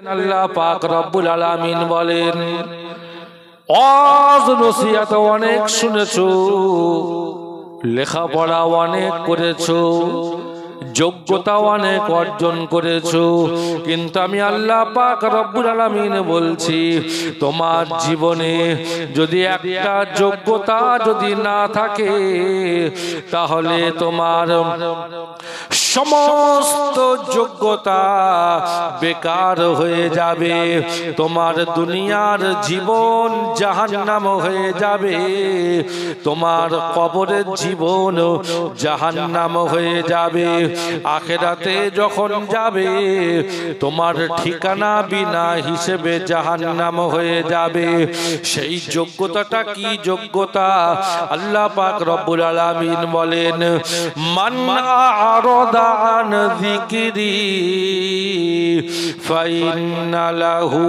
আল্লাহ পাক রব্বুল আলামিন বলেন, ওয়াজ নসিহত অনেক শুনেছো, লেখাপড়া অনেক করেছো, যোগ্যতা অনেক অর্জন করেছো, কিন্তু আমি আল্লাহ পাক রব্বুল আলামিন বলছি, তোমার জীবনে যদি একটা যোগ্যতা যদি না থাকে, তাহলে তোমার সমস্ত যোগ্যতা বেকার হয়ে যাবে। তোমার দুনিয়ার জীবন জাহান্নাম হয়ে যাবে, তোমার কবরের জীবন জাহান্নাম হয়ে যাবে। আখিরাতে যখন যাবে, তোমার ঠিকানা বিনা হিসেবে জাহান্নাম হয়ে যাবে। সেই যোগ্যতাটা কি যোগ্যতা? আল্লাহ পাক রব্বুল আলামিন বলেন, মান আরাদা আন যিকরি ফাইন্না লাহু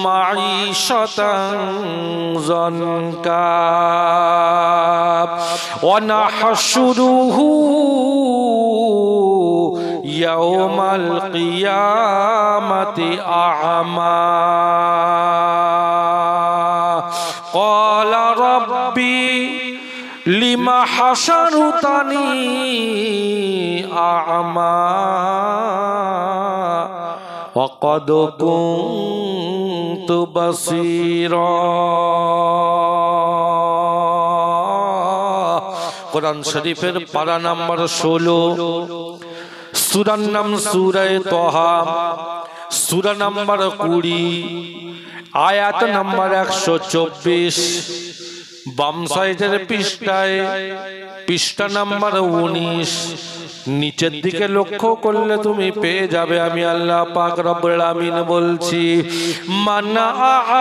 মাঈশাতান যানকা ওয়া নাহশুরুহু ইয়াওমাল কিয়ামাতি আ'মা ক্বালা রাব্বি লিমা হাশারতানি আ'মা ওয়া ক্বাদ কুনতু বাসীরা। কোরআন শরীফের পারা নাম্বার 16, সূরার নাম সূরা তাহা, সূরা নাম্বার 20, আয়াত নাম্বার 124, বাম সাইডের পৃষ্ঠায়, পৃষ্ঠা নাম্বার 19। নিচের দিকে লক্ষ্য করলে তুমি পেয়ে যাবে, আমি আল্লাহ পাক রব্বুল আলামিন বলছি, মান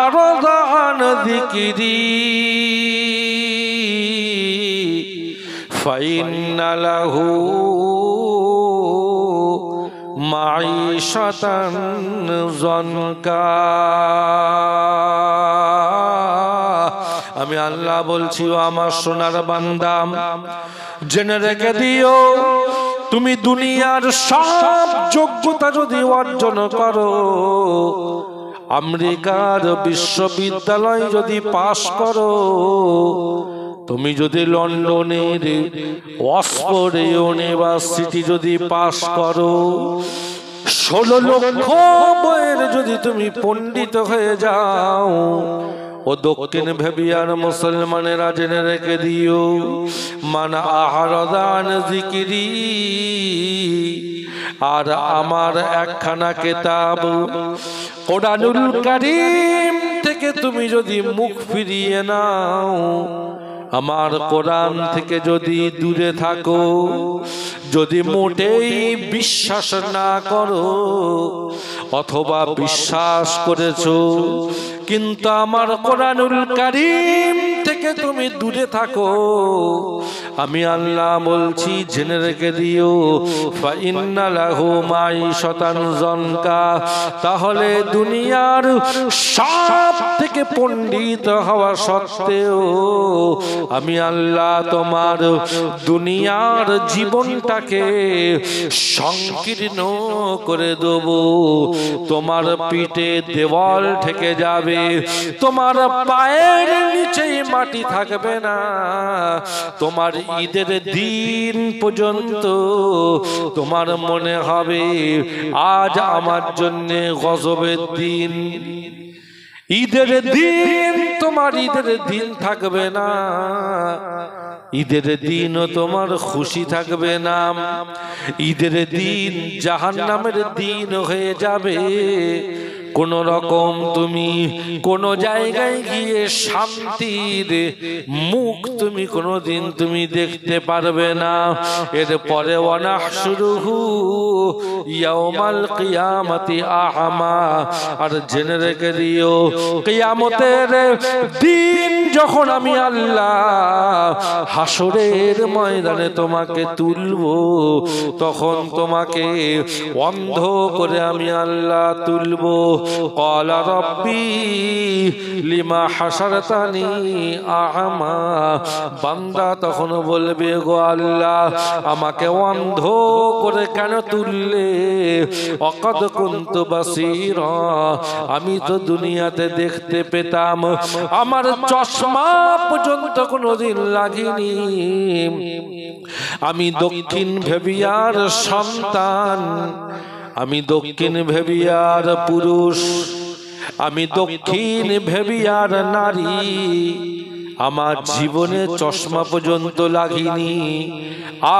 আ'রাদা আন যিকরি ফাইন্না লাহু মাঈশাতান যানকা। আমি আল্লাহ বলছি, ও আমার সোনার বান্দা, জেনে রেখে দিও, তুমি দুনিয়ার সব যোগ্যতা যদি অর্জন করো, আমেরিকার বিশ্ববিদ্যালয় যদি পাশ করো, তুমি যদি লন্ডনের অক্সফোর্ড ইউনিভার্সিটি যদি পাশ করো, 16 লক্ষ বইয়ের যদি তুমি পণ্ডিত হয়ে যাও, ও দক্ষিণ ভেবিয়ার মুসলমানেরা জেনে রেখে দিও, মান আ'রাদা আন যিকরি, আর আমার একখানা কিতাব কোরআনুল কারীম থেকে তুমি যদি মুখ ফিরিয়ে নাও, আমার কোরআন থেকে যদি দূরে থাকো, যদি মোটেই বিশ্বাস না করো, অথবা বিশ্বাস করেছো কিন্তু আমার কোরআনুল কারীম থেকে তুমি দূরে থাকো, আমি আল্লাহ বলছি, জেনে রেখে দিও, ফাইন্না লাহু মাঈশাতান যানকা, তাহলে দুনিয়ার সব থেকে পণ্ডিত হওয়া সত্ত্বেও আমি আল্লাহ তোমার দুনিয়ার জীবনটাকে সংকীর্ণ করে দেব। তোমার পিঠে দেওয়াল ঠেকে যাবে, তোমার পায়ের নিচে মাটি থাকবে না, তোমার ঈদের দিন পর্যন্ত তোমার মনে হবে আজ আমার জন্য গজবের দিন। ঈদের দিন তোমার ঈদের দিন থাকবে না, ঈদের দিনও তোমার খুশি থাকবে না, ঈদের দিন জাহান্নামের দিন হয়ে যাবে। কোন রকম তুমি কোন জায়গায় গিয়ে শান্তির মুখ তুমি কোনদিন তুমি দেখতে পারবে না। এরপরে ওয়ানাহশুরুহু ইয়াওমাল কিয়ামাতি আ'মা, আর জেনে রেখে দিও, কিয়ামতের দিন যখন আমি আল্লাহ হাসরের ময়দানে তোমাকে তুলবো, তখন তোমাকে অন্ধ করে আমি আল্লাহ তুলবো। ক্বালা রাব্বি লিমা হাসারতানি আ'মা, বান্দা তখন বলবে, গো আল্লাহ, আমাকে অন্ধ করে কেন তুললে? অকদ কুনতু বাসীরা, আমি তো দুনিয়াতে দেখতে পেতাম, আমার চশমা পর্যন্ত কোনোদিন লাগেনি। আমি দক্ষিণ ভেবিয়ার সন্তান, আমি দক্ষিণ ভেবিয়ার পুরুষ, আমি দক্ষিণ ভেবিয়ার নারী, আমার জীবনে চশমা পর্যন্ত লাগেনি,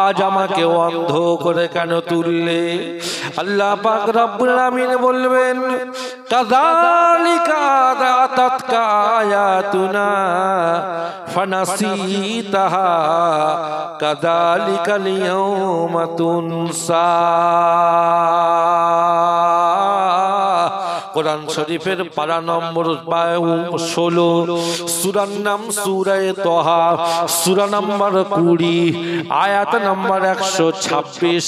আজ আমাকে অন্ধ করে কেন তুললে? আল্লাহ পাক রব্বুল আমিন বলবেন, কাযালিকা আতাতকা আয়াতুনা ফানাসিতাহা কাযালিকাল ইয়াওমা তুনসা। কোরআন শরীফের পারা নম্বর 16, সূরার নাম সূরা তাহা, সূরা নম্বর 20, আয়াত নম্বর 126।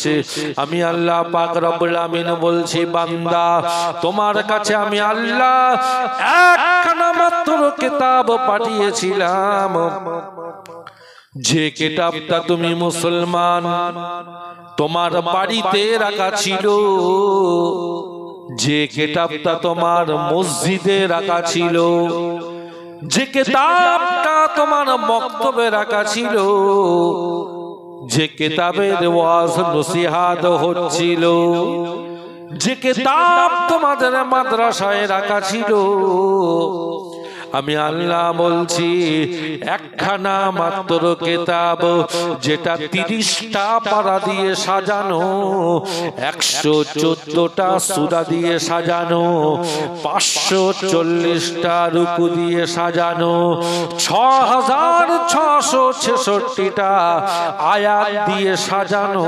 আমি আল্লাহ পাক রব্বুল আমিন বলছি, বান্দা তোমার কাছে আমি আল্লাহ একখানা মাত্র কিতাব পাঠিয়েছিলাম, যে কিতাবটা তুমি মুসলমান তোমার বাড়িতে রাখা ছিল, যে কিতাবটা তোমার মসজিদে রাখা ছিল, যে কিতাবটা তোমার মক্তবে রাখা ছিল, যে কিতাবের ওয়াজ নসিহত হচ্ছিল, যে কিতাব তোমাদের মাদ্রাসায় রাখা ছিল, আমি আল্লাহ বলছি একখানা মাত্র কিতাব, যেটা 30টা পারা দিয়ে সাজানো, 114টা সূরা দিয়ে সাজানো, 540টা রুকু দিয়ে সাজানো, 6666টা আয়াত দিয়ে সাজানো,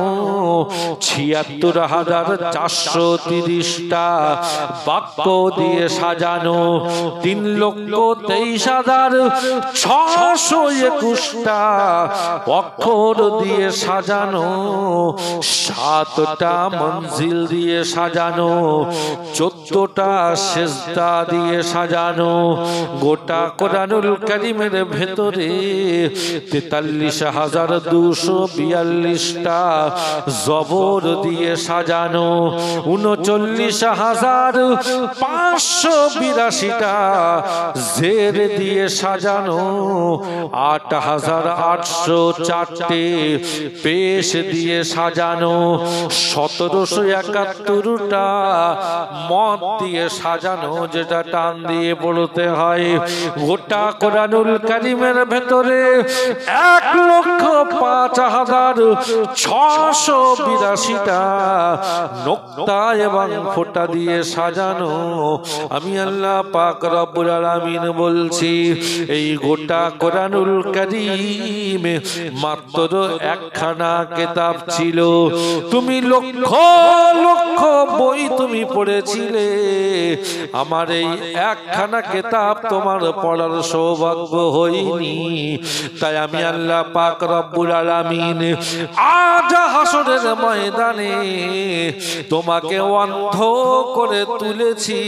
৭৬,৪30টা বাক্য দিয়ে সাজানো, ৩,২৩,৬২১টা অক্ষর দিয়ে সাজানো, 7টা মঞ্জিল দিয়ে সাজানো, 14টা সেজদা দিয়ে সাজানো, গোটা কোরআনুল কারীমের ভেতরে ৪৩,২৪২টা জবর দিয়ে সাজানো, ৩৯,৫৮২টা জের দিয়ে সাজানো, ৮,৮০৪টে পেশ দিয়ে সাজানো, ১৭৭১টা মদ দিয়ে সাজানো, যেটা টান দিয়ে পড়তে হয়। গোটা কোরআনুল কারীমের ভেতরে ১,০৫,৬৮২টা নোক্তা এবং ফোঁটা দিয়ে সাজানো। আমি আল্লাহ পাক রব্বুল আলামিন বলছি, এই গোটা কোরআনুল কারীম মাত্র একখানা কিতাব ছিল। তুমি লক্ষ লক্ষ বই তুমি পড়েছিলে, আমার এই একখানা কিতাব তোমার পড়ার সৌভাগ্য হয়নি। তাই আমি আল্লাহ পাক রব্বুল আলামিন আজ হাসরের ময়দানে তোমাকে অন্ধ করে তুলেছি।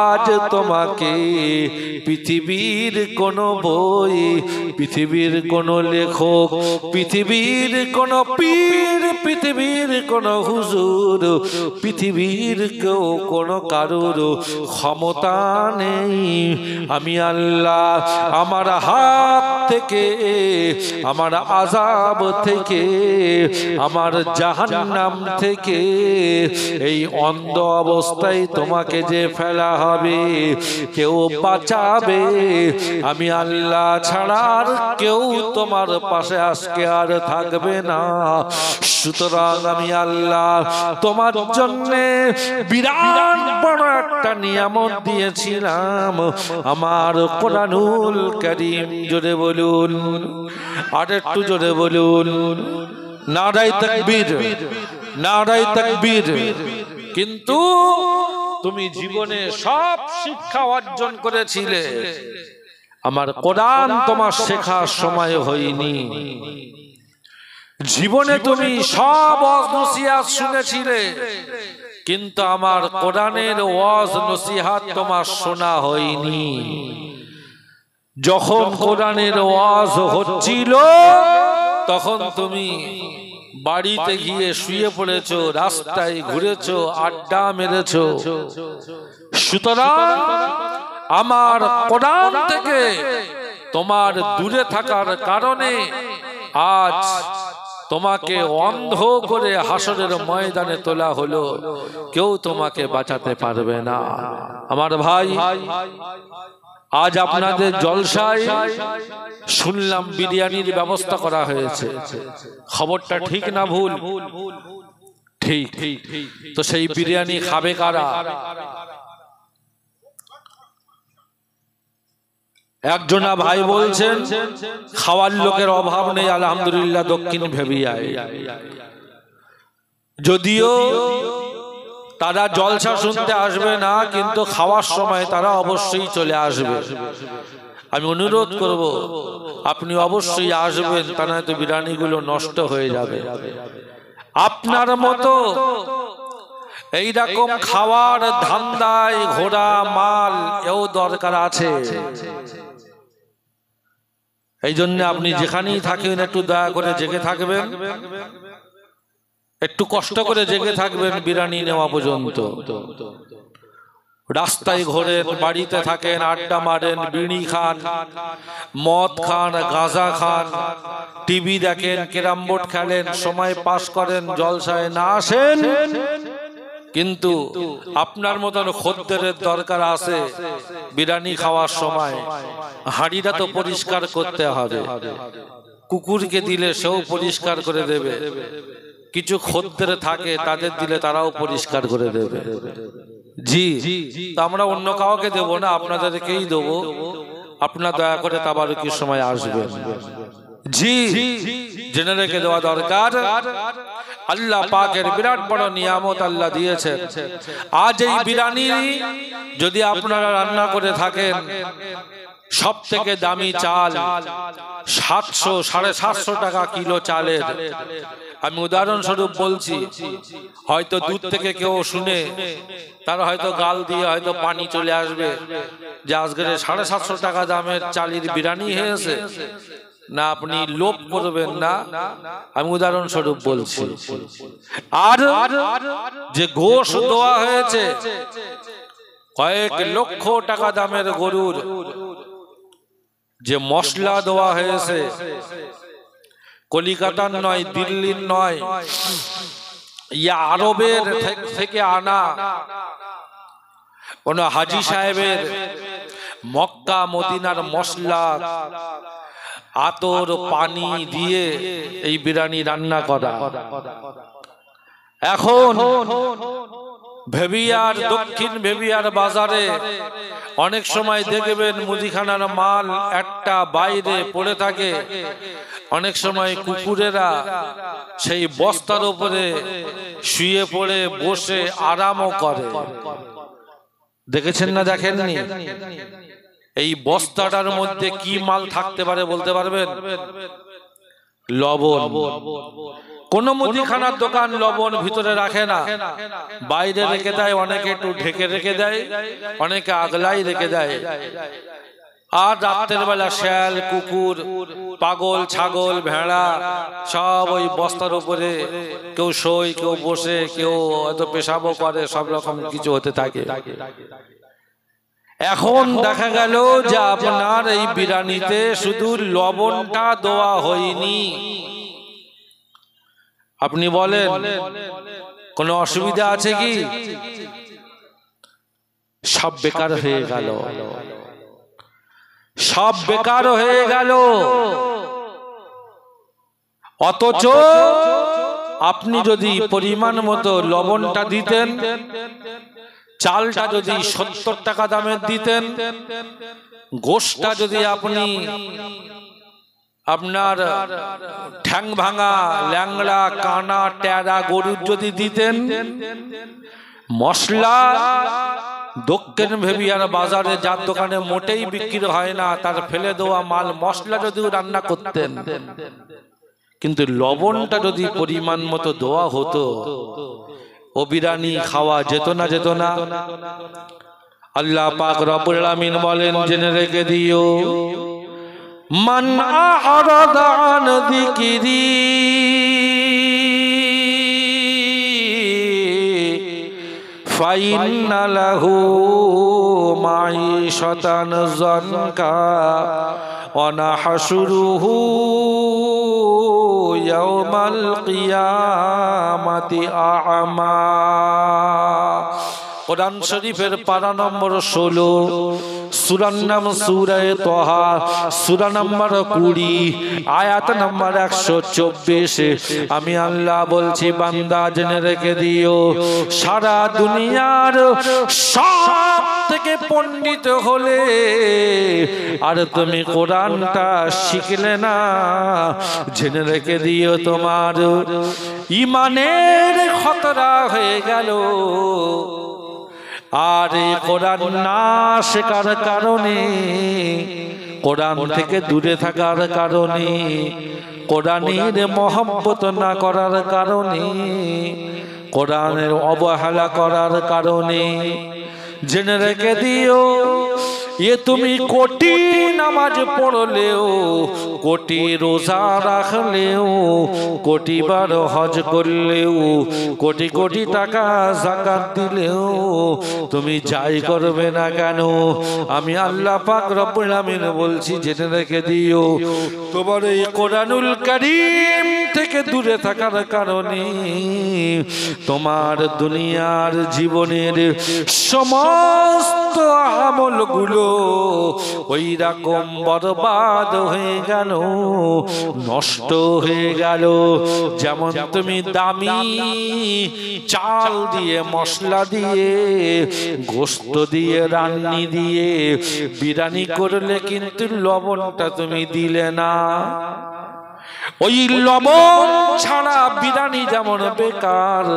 আজ তোমাকে পৃথিবীর কোন বই, পৃথিবীর কোন লেখক, পৃথিবীর কোন পীর, পৃথিবীর কোন হুজুর, পৃথিবীর কেউ কোন কারুর ক্ষমতা নেই। আমি আল্লাহ আমার হাত থেকে, আমার আযাব থেকে, আমার জাহান্নাম থেকে এই অন্ধ অবস্থায় তোমাকে যে ফেলা হবে, কেউ বাঁচাবে আমি আল্লাহ ছাড়া আর কেউ তোমার পাশে আজকে আর থাকবে না। সুতরাং আমি আল্লাহ তোমার জন্য বিরাট বড় একটা নিয়ামত দিয়েছিলাম, আমার কোরআনুল কারীম। জোরে বলুন, আর একটু জোরে বলুন, নারায়ে তাকবীর, নারায়ে তাকবীর। কিন্তু তুমি জীবনে সব শিক্ষা অর্জন করেছিলে, আমার কোরআন তোমার শেখার সময় হয়নি। জীবনে তুমি সব ওয়াজ নসিহত শুনেছিলে, কিন্তু আমার কোরআনের ওয়াজ নসিহত তোমার শোনা হয়নি। যখন কোরআনের ওয়াজ হচ্ছিল তখন তুমি বাড়িতে গিয়ে শুয়ে পড়েছো, রাস্তায় ঘুরেছো, আড্ডা মেরেছো। সুতরাং আমার কোরআন থেকে তোমার দূরে থাকার কারণে আজ তোমাকে অন্ধ করে হাসরের ময়দানে তোলা হলো, কেউ তোমাকে বাঁচাতে পারবে না। আমার ভাই, আজ আপনাদের জলসায় শুনলাম বিরিয়ানির ব্যবস্থা করা হয়েছে। খবরটা ঠিক না ভুল? ঠিক। তো সেই বিরিয়ানি খাবে কারা? একজনা ভাই বলছেন খাওয়ার লোকের অভাব নেই, আলহামদুলিল্লাহ দক্ষিণ ভেবিয়ায়। যদিও তারা জলসা শুনতে আসবে না, কিন্তু খাওয়ার সময় তারা অবশ্যই চলে আসবে। আমি অনুরোধ করব আপনি অবশ্যই আসবেন, তা নয়তো বিরিয়ানিগুলো নষ্ট হয়ে যাবে। আপনার মতো এইরকম খাওয়ার ধান্দায় ঘোড়া মাল এও দরকার আছে। এই জন্য আপনি যেখানেই থাকেন একটু দয়া করে জেগে থাকবেন, একটু কষ্ট করে জেগে থাকবেন বিরিয়ানি নেওয়া পর্যন্ত। রাস্তায় ঘোরেন, বাড়িতে থাকেন, আড্ডা মারেন, বিড়ি খান, মদ খান, গাঁজা খান, টিভি দেখেন, ক্যারাম বোর্ড খেলেন, সময় পাস করেন, জলসায় না আসেন, কিন্তু আপনার মতন খদ্দেরের দরকার আছে। বিরিয়ানি খাওয়ার সময় হাঁড়িটা তো পরিষ্কার করতে হবে, কুকুরকে দিলে সেও পরিষ্কার করে দেবে। কিছু খদ্দের থাকে তাদের দিলে তারাও পরিষ্কার করে দেবে। জি, আমরা অন্য কাউকে দেব না, আপনাদেরকেই দেবো। আপনার দয়া করে তাবারুকির সময় আসবেন। জি, জেনে রেখে দেওয়া দরকার, আল্লাহ পাকের বিরাট বড় নিয়ামত আল্লাহ দিয়েছেন। আজ এই বিরিয়ানি যদি আপনারা রান্না করে থাকেন, সব থেকে দামি চাল 700 750 টাকা কিলো চালের। আমি উদাহরণস্বরূপ বলছি, হয়তো দূর থেকে কেউ শুনে তার হয়তো গাল দিয়ে হয়তো পানি চলে আসবে যে আজকের 750 টাকা দামের চালের বিরিয়ানি হয়েছে না। আপনি লোভ করবেন না, আমি উদাহরণস্বরূপ বলছি। আর যে গোশ দেওয়া হয়েছে কয়েক লক্ষ টাকা দামের গরুর, যে মশলা দেওয়া হয়েছে কলিকাতার নয়, দিল্লির নয়, ইয়া আরবের থেকে আনা কোন হাজি সাহেবের মক্কা মদিনার মশলা, আতর পানি দিয়ে এই বিরিয়ানি রান্না করা। এখন ভেবিয়ার, দক্ষিণ ভেবিয়ার বাজারে অনেক সময় দেখবেন মুদিখানার মাল একটা বাইরে পড়ে থাকে। অনেক সময় কুকুরেরা সেই বস্তার উপরে শুয়ে পড়ে বসে আরামও করে। দেখেছেন না দেখেননি? এই বস্তাটার মধ্যে কি মাল থাকতে পারে বলতে পারবেন? লবণ। কোন মুদিখানার দোকান লবণ ভিতরে রাখে না, বাইরে রেখে দেয়, অনেকে একটু ঢেকে রেখে দেয়, অনেকে আগলাই রেখে দেয়। আর রাতের বেলা শেয়াল, কুকুর, পাগল, ছাগল, ভেড়া সব ওই বস্তার উপরে কেউ শোয়, কেউ বসে, কেউ হয়তো পেশাবও করে, সব রকম কিছু হতে থাকে। এখন দেখা গেল যে আপনার এই বিরিয়ানিতে শুধু লবণটা দেওয়া হয়নি। আপনি বলেন কোনো অসুবিধা আছে কি? সব বেকার হয়ে গেল, সব বেকার হয়ে গেল। অথচ আপনি যদি পরিমাণ মতো লবণটা দিতেন, চালটা যদি 70 টাকা দামের দিতেন, গোশটা যদি আপনি আপনার ঠ্যাং ভাঙা, ল্যাংড়া, কানা, টেরা গরুর যদি দিতেন, মশলা দক্ষিণ ভেবিয়ার বাজারে যার দোকানে মোটেই বিক্রি হয় না, তার ফেলে দেওয়া মাল মশলা যদিও রান্না করতেন, কিন্তু লবণটা যদি পরিমাণ মতো দেওয়া হতো, ও বিরিয়ানি খাওয়া যেত না, যেত না। আল্লাহ পাক রব্বুল আলামিন বলেন, জেনে রেখে দিও, মান আ'রাদা আন যিকরি ফাইন্না লাহু মাঈশাতান যানকা ওয়া নাহশুরুহু ইয়াওমাল কিয়ামাতি আ'মা। কোরআন শরীফের পারা নম্বর 16, সূরার নাম সূরা তাহা, সূরা নম্বর 20, আয়াত নম্বর 124। আমি আল্লাহ বলছি, বান্দা জেনে রেখে দিও, সারা দুনিয়ার সব থেকে পণ্ডিত হলে আর তুমি কোরআনটা শিখলে না, জেনে রেখে দিও তোমার ঈমানের খতরা হয়ে গেল। আর এই কোরআন না শেখার কারণে, কোরআন থেকে দূরে থাকার কারণে, কোরআনের মহব্বত না করার কারণে, কোরআনের অবহেলা করার কারণে, জেনে রেখে দিও, এ তুমি কোটি নামাজ পড়লেও, কোটি রোজা রাখলেও, কোটি বার হজ করলেও, কোটি কোটি টাকা যাকাত দিলেও, তুমি যাই করবে না কেন, আমি আল্লাহ পাক রব্বুল আমিন বলছি, জেনে রেখে দিও, তোমার এই কোরআনুল কারীম থেকে দূরে থাকার কারণে তোমার দুনিয়ার জীবনের সমস্ত আমলগুলো ওই রকম বরবাদ হয়ে গেল, নষ্ট হয়ে গেল। যেমন তুমি দামি চাল দিয়ে, মশলা দিয়ে, গোশত দিয়ে, রান্নি দিয়ে বিরিয়ানি করলে কিন্তু লবণটা তুমি দিলে না। ওই লবণ ছাড়া বিরিয়ানি যেমন বেকার,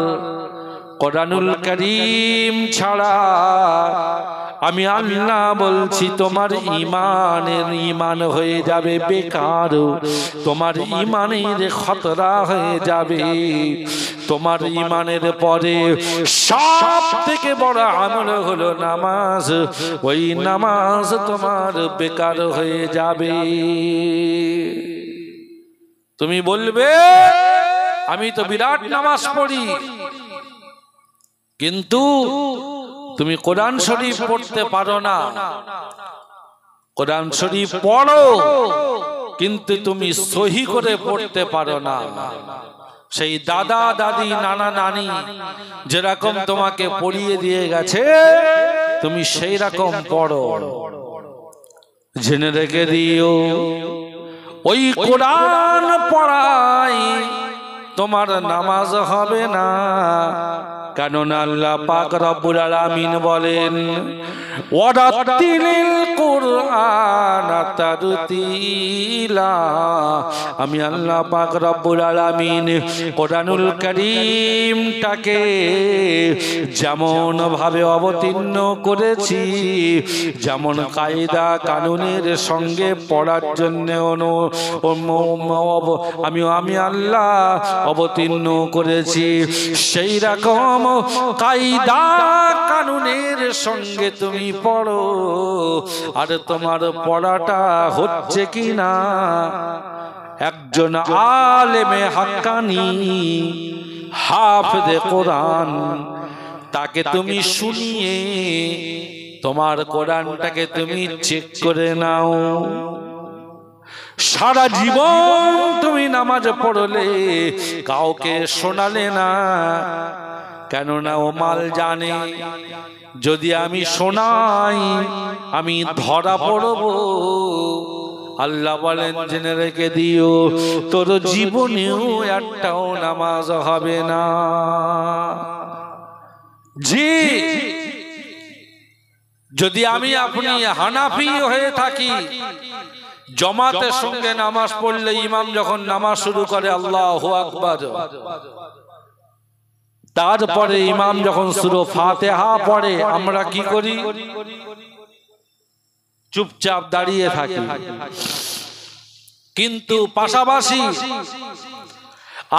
কোরআনুল কারীম ছাড়া আমি আল্লাহ বলছি তোমার ঈমান হয়ে যাবে বেকার, তোমার ঈমানের খতরা হয়ে যাবে। তোমার ঈমানের পরে সব থেকে বড় আমল হলো নামাজ, ওই নামাজ তোমার বেকার হয়ে যাবে। তুমি বলবে আমি তো বিরাট নামাজ পড়ি, কিন্তু তুমি কোরআন শরীফ পড়তে পারো না। কোরআন শরীফ পড়ো, কিন্তু তুমি সহি করে পড়তে পারো না। সেই দাদা দাদি নানা নানি যেরকম তোমাকে পড়িয়ে দিয়ে গেছে, তুমি সেই রকম পড়ো। জেনে রেখে দিও, ওই কোরআন পড়াই তোমার নামাজ হবে না। কেননা আল্লাহ পাক রব্বুল আলামিন বলেন, ওয়ারাতিলিল কুরআন তারতিলা। আমি আল্লাহ পাক রব্বুল আলামিন কোরআনুল কারীমটাকে যেমন ভাবে অবতীর্ণ করেছি, যেমন কায়দা কানুনের সঙ্গে পড়ার জন্য আমি আল্লাহ অবতীর্ণ করেছি, সেই রকম কায়দা কানুনের সঙ্গে তুমি পড়ো। আর তোমার পড়াটা হচ্ছে কি না, একজন আলেমে হাক্কানি হাফেজে কোরআন, তাকে তুমি শুনিয়ে তোমার কোরআনটাকে তুমি চেক করে নাও। সারা জীবন তুমি নামাজ পড়লে, কাউকে শোনালে না, কেননা ও মাল জানে যদি আমি শোনাই আমি ধরা পড়ব। আল্লাহ বলেন, জেনে রেখে দিও, তোর জীবনেও একটাও নামাজ হবে না। জি, যদি আমি আপনি হানাফি হয়ে থাকি, জামাতের সঙ্গে নামাজ পড়লে ইমাম যখন নামাজ শুরু করে আল্লাহু আকবার, তারপরে ইমাম যখন সূরা ফাতিহা পড়ে, আমরা কি করি? চুপচাপ দাঁড়িয়ে থাকি। কিন্তু পাশাপাশি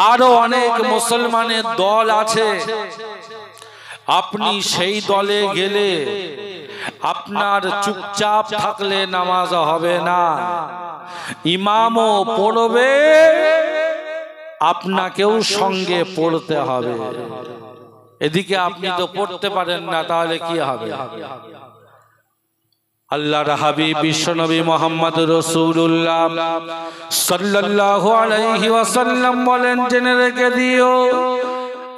আরো অনেক মুসলমানের দল আছে, আপনি সেই দলে গেলে আপনার চুপচাপ থাকলে নামাজ হবে না। ইমামও পড়বে, আপনাকেও সঙ্গে পড়তে হবে। এদিকে আপনি তো পড়তে পারেন না, তাহলে কি হবে? আল্লাহর হাবিব বিশ্বনবী মুহাম্মদ রাসূলুল্লাহ সাল্লাল্লাহু আলাইহি ওয়াসাল্লাম বলেন, জেনে রেখে দিও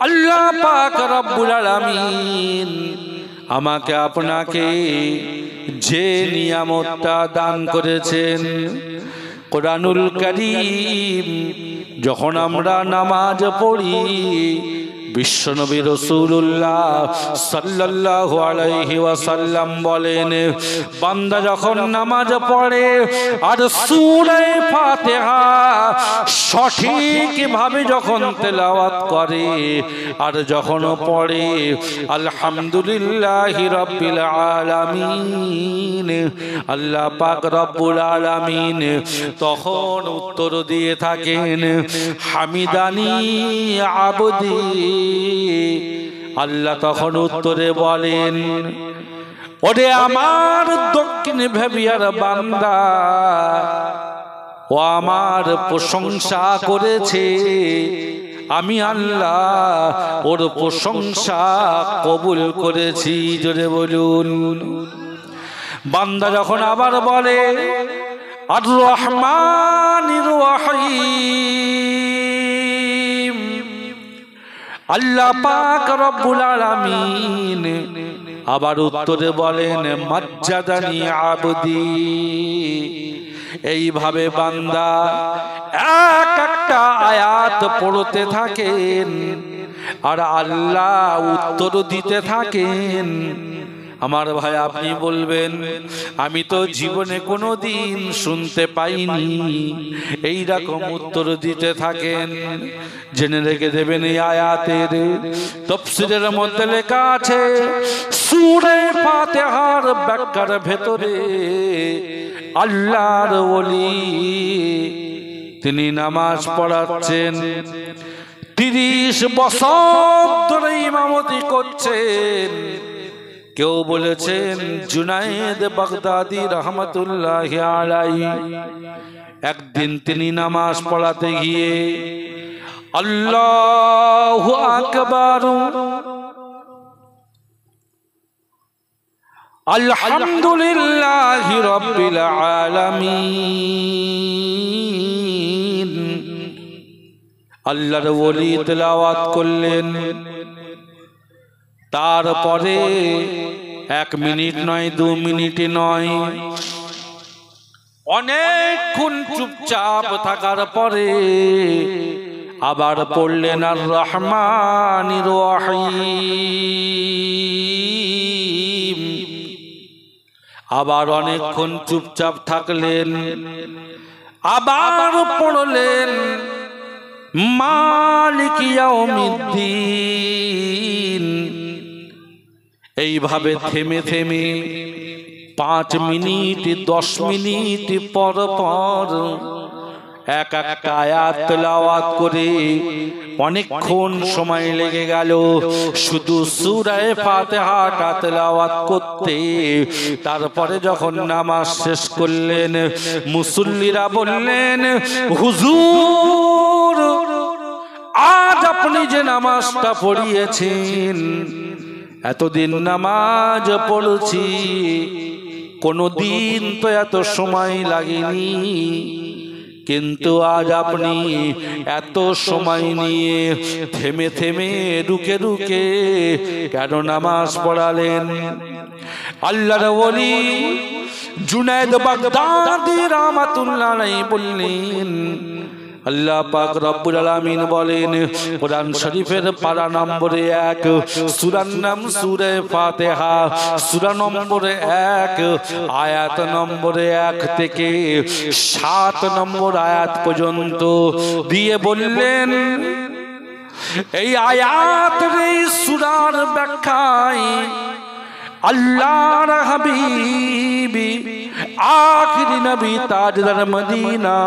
আল্লাহ পাক রব্বুল আলামিন আমাকে আপনাকে যে নিয়ামতটা দান করেছেন, কোরআনুল কারীম যখন আমরা নামাজ পড়ি, বিশ্বনবী রাসূলুল্লাহ সাল্লাল্লাহু আলাইহি ওয়াসাল্লাম বলেন, বান্দা যখন নামাজ পড়ে আর সূরা ফাতিহা সঠিকভাবে যখন তেলাওয়াত করে আর যখন পড়ে আলহামদুলিল্লাহি রাব্বিল আলামিন, আল্লাহ পাক রব্বুল আলামিন তখন উত্তর দিয়ে থাকেন, হামিদানি আবদি। আল্লাহ তখন উত্তরে বলেন, ওরে আমার দক্ষিণ ভেবিয়ার বান্দা, ও আমার প্রশংসা করেছে, আমি আল্লাহ ওর প্রশংসা কবুল করেছি। জোরে বলুন। বান্দা যখন আবার বলে আর রহমানির রহিম, আল্লাহ পাক রব্বুল আলামিন আবার উত্তরে বলেন, মাজ্জাদানি আবদি। এইভাবে বান্দা এক একটা আয়াত পড়তে থাকেন আর আল্লাহ উত্তর দিতে থাকেন। আমার ভাই, আপনি বলবেন আমি তো জীবনে কোনোদিন শুনতে পাইনি, এই রকম উত্তর দিতে থাকেন। জেনে রেখে দেবেন, এই আয়াতের তাফসীরের মধ্যে লেখা আছে, সূরা ফাতিহার ব্যাখ্যার ভেতরে আল্লাহর ওলি তিনি নামাজ পড়াচ্ছেন, 30 বছর ধরে ইমামতি করছেন। কেউ বলেছেন জুনায়েদ বাগদাদি রহমতুল্লাহি আলাইহি, একদিন তিনি নামাজ পড়াতে গিয়ে আল্লাহু আকবার, আলহামদুলিল্লাহি রাব্বিল আলামিন আল্লাহর ওলি তেলাওয়াত করলেন। তারপরে 1 মিনিট নয়, 2 মিনিট নয়, অনেকক্ষণ চুপচাপ থাকার পরে আবার পড়লেন আর রহমানির রহিম। আবার অনেকক্ষণ চুপচাপ থাকলেন, আবার পড়লেন মালিক ইয়াউমিদ্দিন। এইভাবে থেমে থেমে 5 মিনিট 10 মিনিট পর পর এক একটা আয়াত তেলাওয়াত করে অনেকক্ষণ সময় লেগে গেল শুধু সূরা ফাতিহাটা তেলাওয়াত করতে। তারপরে যখন নামাজ শেষ করলেন, মুসল্লিরা বললেন, হুজুর আজ আপনি যে নামাজটা পড়িয়েছেন, এতদিন নামাজ পড়ছি, কোনদিন তো এত সময় লাগেনি, কিন্তু আজ আপনি এত সময় নিয়ে থেমে থেমে রুকে রুকে কেন নামাজ পড়ালেন? আল্লাহর ওলি জুনায়েদ বাগদাদি রাহমাতুল্লাহ আলাইহি বললেন, আল্লাহ পাক রব্বুল আলামিন বলেন কোরআন শরীফের পারা নম্বরে 1, সূরার নাম সূরা ফাতিহা, সূরা নম্বরে 1, আয়াত নম্বরে 1 থেকে 7 নম্বর আয়াত পর্যন্ত দিয়ে বললেন, এই আয়াতের এই সূরার ব্যাখ্যায় আল্লাহর হাবিব আখিরি নবী তাজদার মদিনা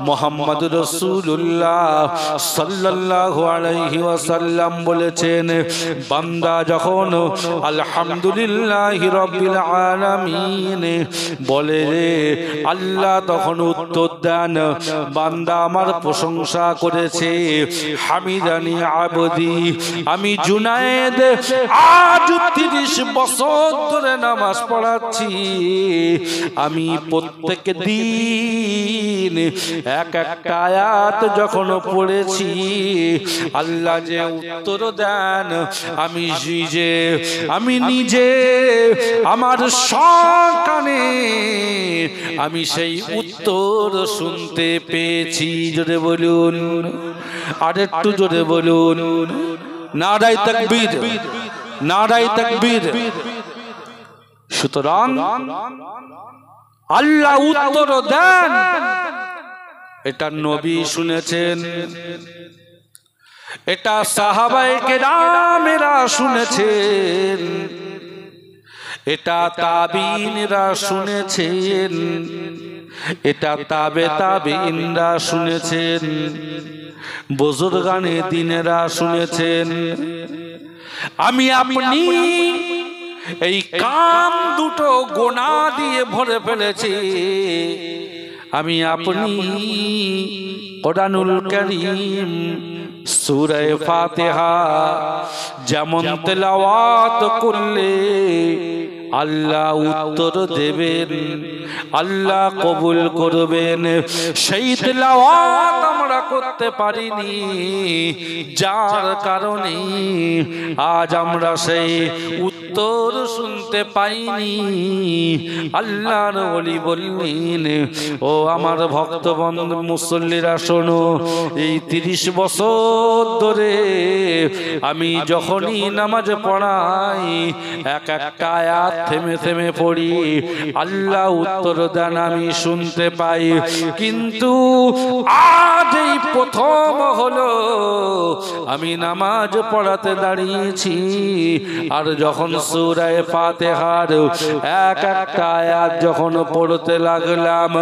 মুহাম্মদুর রাসূলুল্লাহ সাল্লাল্লাহু আলাইহি ওয়াসাল্লাম বলেছেন, বান্দা যখন আলহামদুলিল্লাহি রাব্বিল আলামিন বলে রে, আল্লাহ তখন উত্তর দেন, বান্দা আমার প্রশংসা করেছে, হামিদানি আবদি। আমি জুনায়েদ আজ 30 বছর ধরে নামাজ পড়াচ্ছি, আমি প্রত্যেক দিন এক একটা আয়াত যখন পড়েছি, আল্লাহ যে উত্তর দেন আমি নিজে আমার সকানে আমি সেই উত্তর শুনতে পেয়েছি। জোরে বলুন, আর একটু জোরে বলুন, নারায়ে তাকবীর, নারায়ে তাকবীর। সুতরাং আল্লাহ উত্তর দেন, এটা নবী শুনেছেন, এটা সাহাবায়ে কেরামেরা শুনেছেন, এটা তাবিঈনরা শুনেছেন, এটা তাবে তাবিঈনরা শুনেছেন, বুজুর্গানে দ্বীনেরা শুনেছেন। আমি আপনি এই কান দুটো গোনা দিয়ে ভরে ফেলেছি। আমি আপনি কোরআনুল কারীম সূরা ফাতিহা যেমন তেলাওয়াত করলে আল্লাহ উত্তর দেবেন, আল্লাহ কবুল করবেন, সেই তেলাওয়াত আমরা করতে পারিনি, যার কারণে আজ আমরা সেই উত্তর শুনতে পাইনি। আল্লাহর ওলি বললেন, ও আমার ভক্তবন্ধু মুসল্লিরা শোনো, এই 30 বছর ধরে আমি যখনই নামাজ পড়াই এক একটা আয়াত থেমে থেমে পড়ি, আল্লাহ উত্তর দেন, আমি শুনতে পাই। কিন্তু আজ এই প্রথম হলো আমি নামাজ পড়াতে দাঁড়িয়েছি, আর যখন সূরা ফাতিহার এক একটা আয়াত যখন পড়তে লাগলাম,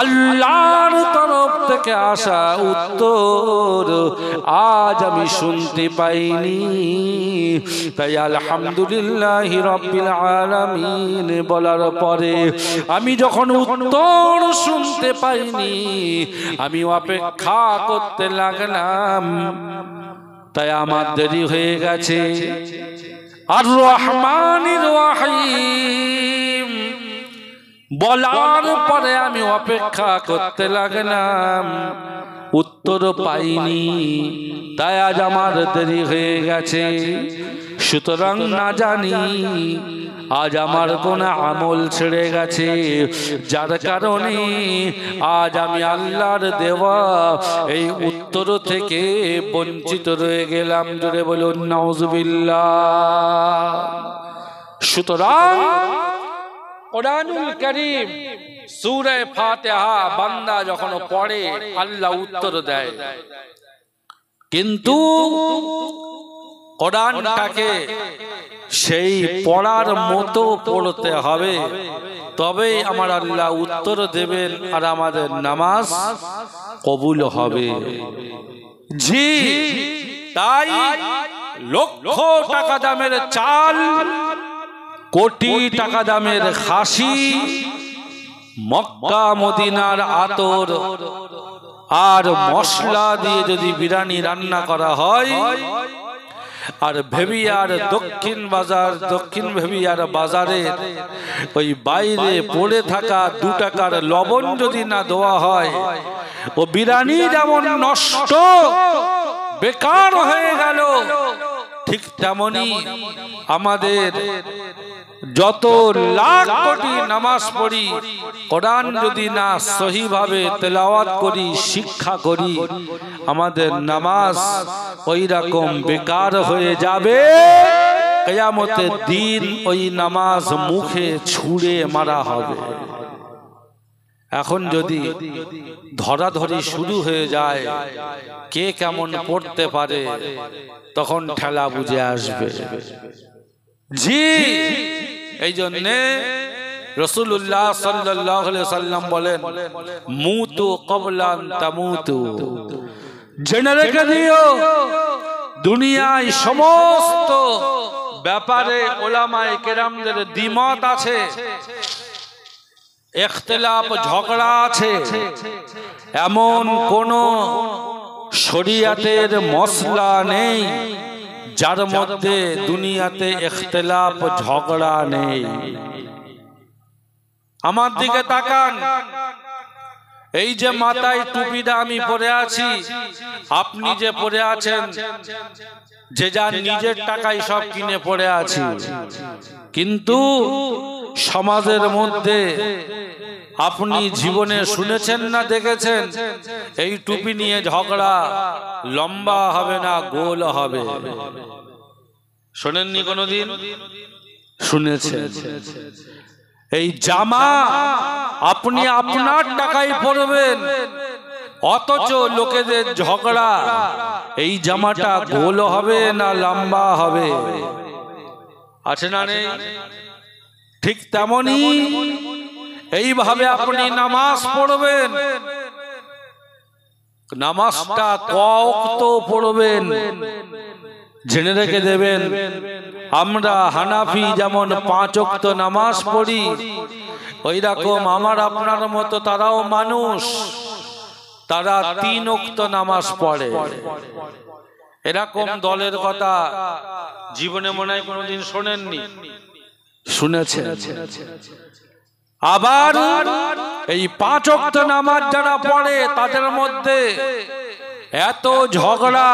আল্লাহর তরফ থেকে আসা উত্তর আজ আমি শুনতে পাইনি। তাই আলহামদুলিল্লাহি রাব্বিল আলামিন বলার পরে আমি যখন উত্তর শুনতে পাইনি, আমি অপেক্ষা করতে লাগলাম, তাই আমার দেরি হয়ে গেছে। আর রহমানির রহিম বলার পরে আমি অপেক্ষা করতে লাগলাম, উত্তর পাইনি, তাই আজ আমার দেরি হয়ে গেছে। সুতরাং না জানি আজ আমার কোন আমল ছেড়ে গেছে, যার কারণে আজ আমি আল্লাহর দেওয়া এই উত্তর থেকে বঞ্চিত রয়ে গেলাম। জোরে বলুন নাউজুবিল্লাহ। সুতরাং কোরআনুল কারীম সূরা ফাতিহা বান্দা যখন পড়ে আল্লাহ উত্তর দেয়, কিন্তু কোরআনটাকে সেই পড়ার মতো পড়তে হবে, তবেই আমার আল্লাহ উত্তর দেবেন আর আমাদের নামাজ কবুল হবে। জি, তাই লক্ষ টাকা দামের চাল, কোটি টাকা দামের খাসি, মক্কা মদিনার আতর আর মশলা দিয়ে যদি বিরিয়ানি রান্না করা হয়, আর ভেবিয়ার দক্ষিণ ভেবিয়ার বাজারে ওই বাইরে পড়ে থাকা 2 টাকার লবণ যদি না দেওয়া হয়, ও বিরিয়ানি যেমন নষ্ট বেকার হয়ে গেল, ঠিক তেমনি আমাদের যত লাখ কোটি নামাজ পড়ি, কোরআন যদি না সহিভাবে তেলাওয়াত করি, শিক্ষা করি, আমাদের নামাজ ওই রকম বেকার হয়ে যাবে। কিয়ামতের দিন ওই নামাজ মুখে ছুঁড়ে মারা হবে। এখন যদি ধরাধরি শুরু হয়ে যায়, কে কেমন পড়তে পারে, তখন ঠেলা বুঝে আসবে। জি, এই জন্যে রাসূলুল্লাহ সাল্লাল্লাহু আলাইহি ওয়াসাল্লাম বলেন, মুতু ক্বাবলা আন তামুতু, জেনে রেখে দিও দুনিয়ায় সমস্ত ব্যাপারে ওলামায়ে কেরামদের দ্বিমত আছে, ইখতিলাফ ঝগড়া আছে, এমন কোন শরীয়তের মসলা নেই যার মধ্যে দুনিয়াতে ইখতিলাফ ঝগড়া নেই। আমার দিকে তাকান, এই যে মাথায় টুপিটা আমি পরে আছি, আপনি যে পরে আছেন, যে যার নিজের টাকায় সব কিনে পরে আছি, কিন্তু সমাজের মধ্যে আপনি জীবনে শুনেছেন না দেখেছেন এই টুপি নিয়ে ঝগড়া লম্বা হবে না গোল হবে? শোনেননি কোনোদিন? শুনেছেন। এই জামা আপনি আপনার টাকায় পরবেন, অথচ লোকেদের ঝগড়া এই জামাটা গোল হবে না লম্বা হবে? আছে না নেই? ঠিক তেমনি এইভাবে আপনি নামাজ পড়বেন, নামাজটা কত পড়বেন জেনে রেখে দেবেন। আমরা হানাফি যেমন 5 ওয়াক্ত নামাজ পড়ি, ওই রকম আমার আপনার মতো তারাও মানুষ, তারা 3 ওয়াক্ত নামাজ পড়ে। এরকম দলের কথা জীবনে মনে হয় কোনোদিন শোনেননি? শুনেছেন। আবার এই 5 ওয়াক্ত নামাজ যারা পড়ে তাদের মধ্যে এত ঝগড়া।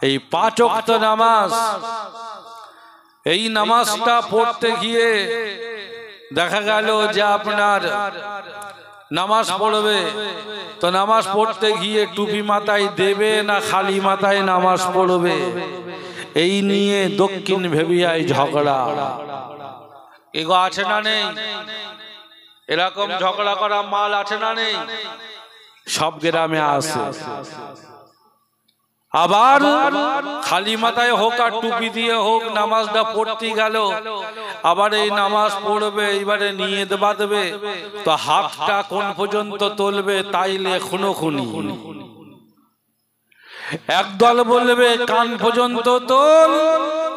এই 5 ওয়াক্ত নামাজ, এই নামাজটা পড়তে গিয়ে দেখা গেল যে আপনার নামাজ পড়বে, তো নামাজ পড়তে গিয়ে টুপি মাথায় দেবে না খালি মাথায় নামাজ পড়বে, এই নিয়ে দক্ষিণ ভেবিয়ায় ঝগড়া। এগো আছে না নেই? এরকম ঝগড়া করা মাল আছে না নেই? সব গ্রামে আছে। আবার খালি মাথায় হোক আর টুপি দিয়ে হোক নামাজটা পড়তে গেল, আবার এই নামাজ পড়বে, এবারে নিয়ত বাঁধবে, তো হাতটা কোন পর্যন্ত তুলবে তাইলে খুনোখুনি। একদল বলবে কান পর্যন্ত তোল,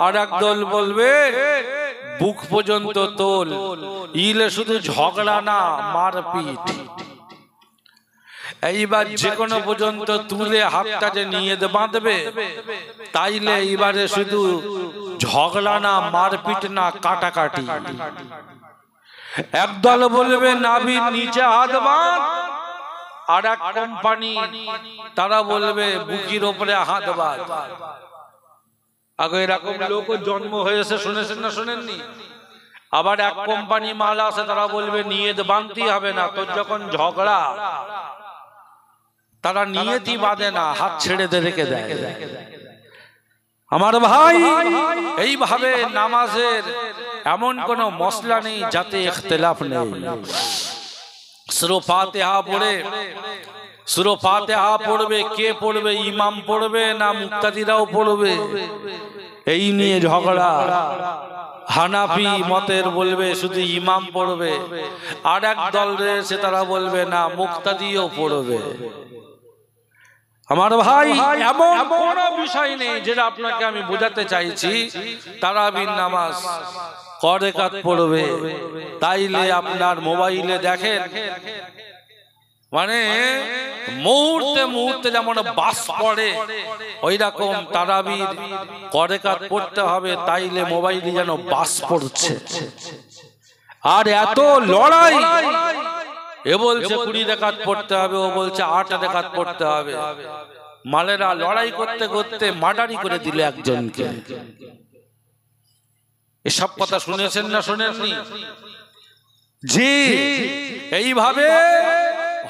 আর একদল বলবে বুক পর্যন্ত তোল। ইলে শুধু ঝগড়া না, মারপিট। এইবার যে কোনো পর্যন্ত তুলে হাতটা যে নিয়ত বাঁধবে, তাইলে এইবারে শুধু ঝগড়া না, মারপিট না, কাটাকাটি। একদল বলবে নাভির নিচে হাত বাঁধ, আর এক কোম্পানি তারা বলবে বুকের ওপরে হাত বাঁধ। আগে এরকম লোক জন্ম হয়েছে, শুনেছেন না শোনেননি? আবার এক কোম্পানি মাল আছে, তারা বলবে নিয়ত বাঁধতে হবে না, তোর যখন ঝগড়া তারা নিয়তই বাঁধে না, হাত ছেড়ে দিয়ে রেখে দেয়। আমার ভাই, এইভাবে নামাজের এমন কোন মসলা নেই যাতে ইখতিলাফ নেই। সূরা ফাতিহা পড়ে, সূরা ফাতিহা পড়বে কে পড়বে? ইমাম পড়বে না মুক্তাদিরাও পড়বে? এই নিয়ে ঝগড়া। হানাফি মতের বলবে শুধু ইমাম পড়বে, আর এক দল রয়েছে তারা বলবে না মুক্তাদিও পড়বে। আমার ভাই, এমন কোন বিষয় নেই যেটা আপনাকে আমি বোঝাতে চাইছি তারাবির নামাজ ক রাকাত পড়বে। তাইলে আপনার মোবাইলে দেখেন, মানে মুহূর্তে মুহূর্তে যেমন বাস পড়ে, ওই রকম তারাবির ক রাকাত পড়তে হবে, তাইলে মোবাইলে যেন বাস পড়ছে। আর এত লড়াই, এ বলছে 20 রাকাত পড়তে হবে, ও বলছে 8 রাকাত পড়তে হবে। মালেরা লড়াই করতে করতে মার্ডারই করে দিল একজনকে। এসব কথা শুনেছেন না শোনেননি? জি, এইভাবে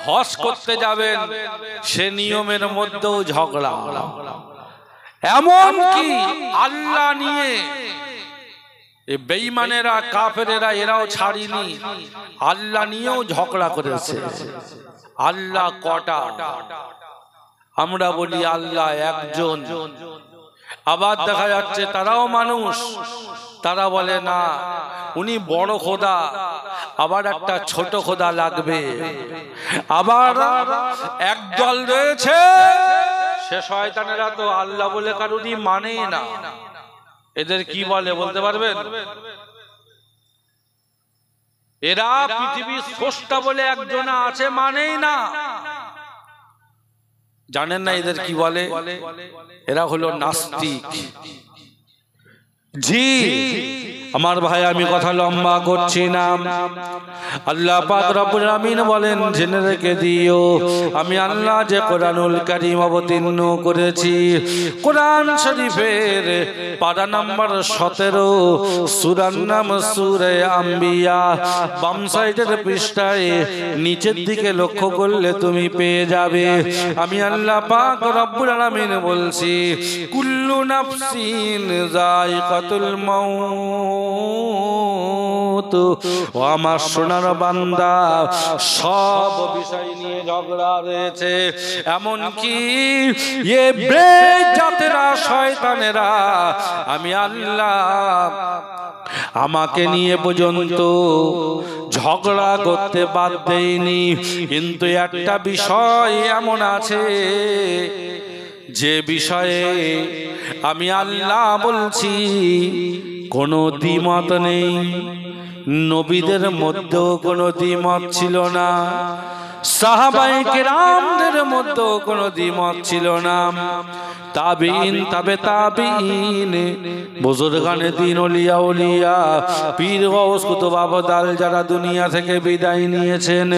হজ করতে যাবেন, সে নিয়মের মধ্যেও ঝগড়া। এমন কি আল্লাহ নিয়ে বেঈমানেরা, কাফেরেরা, এরাও ছাড়িনি, আল্লাহ নিয়েও ঝগড়া করেছে। আল্লাহ কটা? আমরা বলি আল্লাহ একজন, আবার দেখা যাচ্ছে তারাও মানুষ, তারা বলে না, উনি বড় খোদা, আবার একটা ছোট খোদা লাগবে। আবার একদল রয়েছে সে শয়তানেরা তো আল্লাহ বলে কারুরই মানে না। এদের কি বলে বলতে পারবেন? এরা পৃথিবীর স্রষ্টা বলে একজন আছে মানেই না। জানেন না এদের কি বলে? এরা হলো নাস্তিক। জি আমার ভাই, আমি কথা লম্বা করছি না। আল্লাহ পাক রব্বুল আমিন বলেন, জেনে রেখে দিও আমি আল্লাহ যে কোরআনুল কারীম অবতীর্ণ করেছি, কোরআন শরীফের পারা নাম্বার 17, সূরার নাম সূরা আম্বিয়া। বাম সাইডের পৃষ্ঠায় নিচের দিকে লক্ষ্য করলে তুমি পেয়ে যাবে। আমি আল্লাহ পাক রব্বুল আমিন বলছি, কুল্লু নাফসিন যায়িকাতুল মাউত। ও আমার সোনার বান্দা, সব বিষয় নিয়ে ঝগড়া রয়েছে। এমনকি এ বেজাতেরা শয়তানেরা আমি আল্লাহ আমাকে নিয়ে পর্যন্ত ঝগড়া করতে বাদ দেয়নি। কিন্তু একটা বিষয় এমন আছে যে বিষয়ে আমি আল্লাহ বলছি কোনো দ্বিমত নেই। নবীদের মধ্যেও কোনো দ্বিমত ছিল না, সাহাবায়ে কেরামদের মধ্যেও কোনো দ্বিমত ছিল না, তাবিঈন তাবে তাবিঈন বুজুর্গানে দ্বীন ওলিয়া ওলিয়া পীর গাউস কুতুব আবদাল যারা দুনিয়া থেকে বিদায় নিয়েছেন,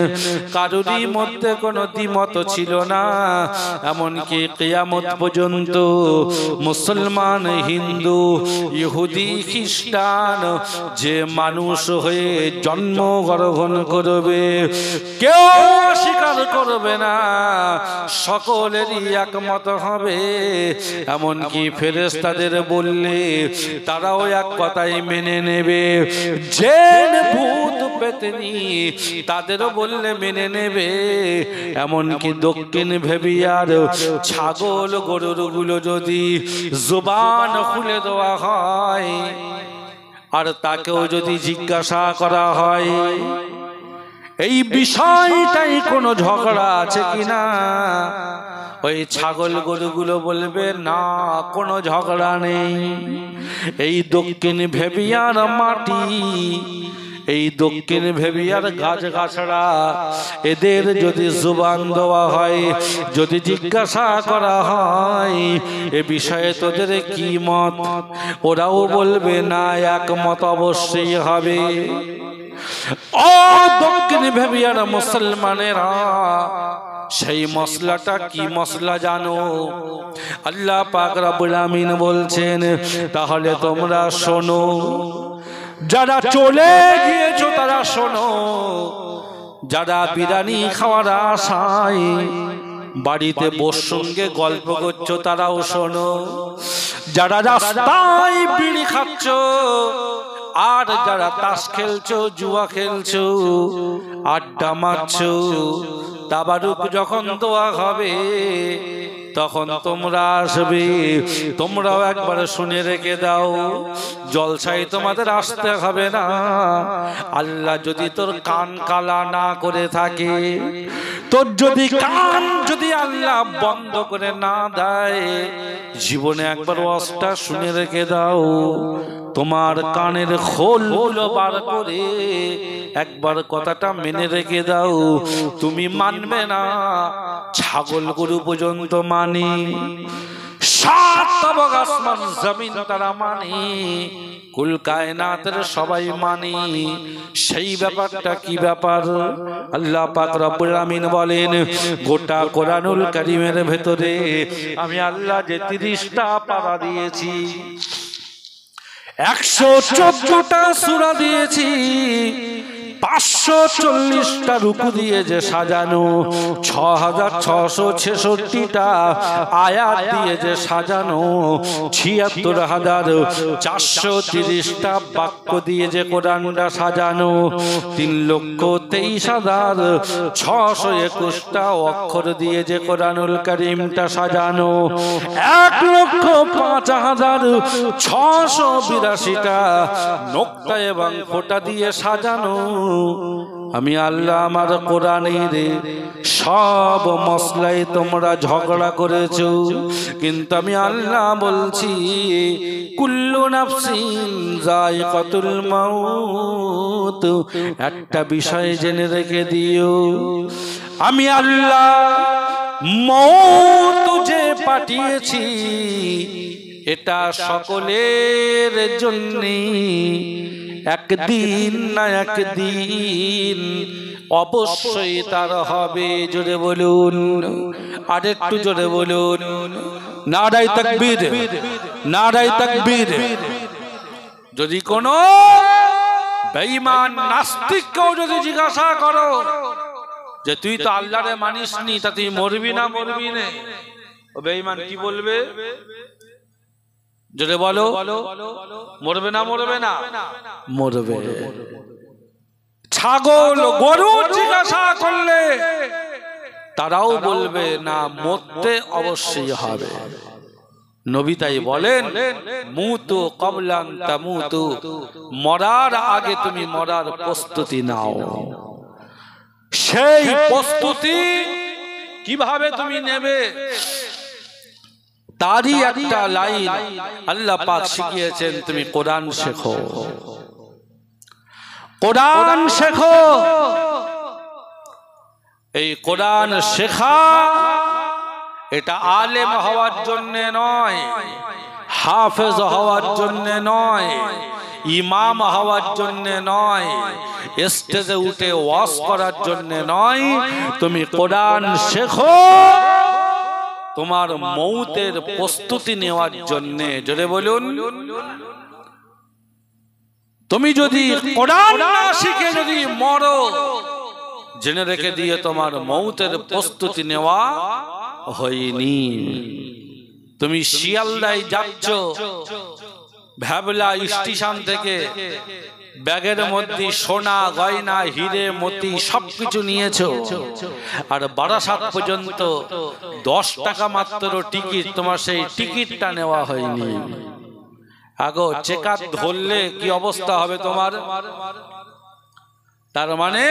কারোরই মধ্যে কোনো দ্বিমত ছিল না। এমনকি কিয়ামত পর্যন্ত মুসলমান, হিন্দু, ইহুদি, খ্রিস্টান যে মানুষ হয়ে জন্মগ্রহণ করবে কেউ স্বীকার করবে না, সকলেরই একমত হবে। এমনকি ফেরেশতাদের বললে তারাও এক কথাই মেনে নেবে, জিন ভূত পেতনি তাদেরও বললে মেনে নেবে। এমনকি দক্ষিণ ভেবিয়ার ছাগল গরুর গুলো যদি জবান খুলে দেওয়া হয় আর তাকেও যদি জিজ্ঞাসা করা হয় এই বিষয়টাই কোনো ঝগড়া আছে কিনা, ওই ছাগল গরুগুলো বলবে না, কোনো ঝগড়া নেই। এই দক্ষিণ ভেবিয়ার মাটি, এই দক্ষিণ ভেবিয়ার গাছ গাছড়া এদের যদি জুবান দেওয়া হয়, যদি জিজ্ঞাসা করা হয় এ বিষয়ে তোদের কি মত, ওরাও বলবে না, একমত অবশ্যই হবে। ও দক্ষিণ ভেবিয়ার মুসলমানেরা, সেই মশলাটা কি মশলা জানো? আল্লাহ পাক রব্বুল আমিন বলছেন, তাহলে তোমরা শোনো, যারা চলে গিয়েছো তারা শোনো, যারা বিরিয়ানি খাওয়ার আশায় বাড়িতে বসে সঙ্গে গল্প করছো তারাও শোনো, যারা রাস্তায় বিড়ি খাচ্ছো আর যারা তাস খেলছো, জুয়া খেলছো, আড্ডা মারছো, তাবারুক যখন দোয়া হবে তখন তোমরা আসবে, তোমরাও একবার শুনে রেখে দাও, জলসায় তোমাদের আসতে হবে না। আল্লাহ যদি তোর কান কালা না করে থাকে, তোর যদি কান যদি আল্লাহ বন্ধ করে না দেয়, জীবনে একবার ওয়াজটা শুনে রেখে দাও, তোমার কানের খোলগুলো বার করে একবার কথাটা মেনে রেখে দাও, তুমি মানবে না, ছাগল গরু পর্যন্ত মানি, সাত তবক আসমান জমিন তারা মানি, কুল কায়নাতের সবাই মানি। সেই ব্যাপারটা কি ব্যাপার? আল্লাহ পাক রব্বুল আমিন বলেন, গোটা কোরআনুল কারীমের ভেতরে আমি আল্লাহ যে 30টা পারা দিয়েছি, 114টা সূরা দিয়েছি, 540টা রুকু দিয়ে যে সাজানো, 6666টা আয়াত দিয়ে যে সাজানো, 76430টা বাক্য দিয়ে যে কোরআনটা সাজানো, 3,23,621টা অক্ষর দিয়ে যে কোরআনুল কারীমটা সাজানো, 1,05,682টা নোক্তা এবং ফোঁটা দিয়ে সাজানো। আমি আল্লাহ আমার কোরআনের সব মসলায় তোমরা ঝগড়া করেছো, কিন্তু আমি আল্লাহ বলছি কুল্লু নাফসিন যায়িকাতুল মাউত। একটা বিষয় জেনে রেখে দিও, আমি আল্লাহ মওত যে পাঠিয়েছি এটা সকলের জন্য একদিন না একদিন অবশ্যই তার হবে। জোরে বলুন, আর একটু জোরে বলুন, নারায়ে তাকবীর, নারায়ে তাকবীর। যদি কোনো বেঈমান নাস্তিককেও যদি জিজ্ঞাসা করো যে তুই তো আল্লাহরে মানিসনি, তা তুই মরবি না মরবি না, ও বেঈমান কি বলবে? জোরে বলো, মরবে না মরবে না? মরবে। ছাগল গরু জিজ্ঞাসা করলে তারাও বলবে না, মরতে অবশ্যই হবে। নবী তাই বলেন, মুতু ক্বাবলান তামুতু, মরার আগে তুমি মরার প্রস্তুতি নাও। সেই প্রস্তুতি কিভাবে তুমি নেবে তারই একটা লাইন আল্লাহ পাক শিখিয়েছেন, তুমি কোরআন শেখো, কোরআন শেখো। এই কোরআন শেখা এটা আলেম হওয়ার জন্য নয়, হাফেজ হওয়ার জন্য নয়, ইমাম হওয়ার জন্য নয়, স্টেজে উঠে ওয়াজ করার জন্য নয়। তুমি কোরআন শেখো তোমার মৌতের প্রস্তুতি নেওয়ার জন্য। জোরে বলুন, তুমি যদি কোরআন না শিখে যদি মরো, জেনে রেখে দিয়ে তোমার মৌতের প্রস্তুতি নেওয়া হয়নি। তুমি শিয়ালদায় যাচ্ছ, ভ্যাবলা স্টেশন থেকে ব্যাগের মধ্যে সোনা গয়না হিরে মতি সবকিছু নিয়েছো, আর বারাসাত পর্যন্ত 10 টাকা মাত্র টিকিট, তোমার সেই টিকিটটা নেওয়া হয়নি। আগো চেকার ধরলে কি অবস্থা হবে তোমার? তার মানে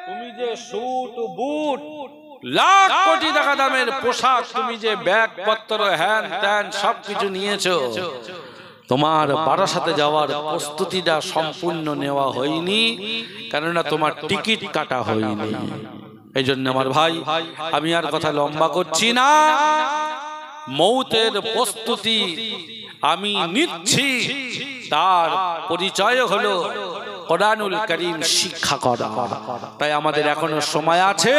তুমি যে স্যুট বুট লাখ কোটি টাকা দামের পোশাক, তুমি যে ব্যাগ পত্র হ্যান ত্যান সবকিছু নিয়েছো, তোমার বারাসাতে যাওয়ার প্রস্তুতিটা সম্পূর্ণ নেওয়া হয়নি, কেননা তোমার টিকিট কাটা হয়নি। এই জন্য আমার ভাই, আমি আর কথা লম্বা করছি না, মৌতের প্রস্তুতি আমি নিচ্ছি, তার পরিচয় হলো কোরআনুল কারীম শিক্ষা করা। তাই আমাদের এখনো সময় আছে,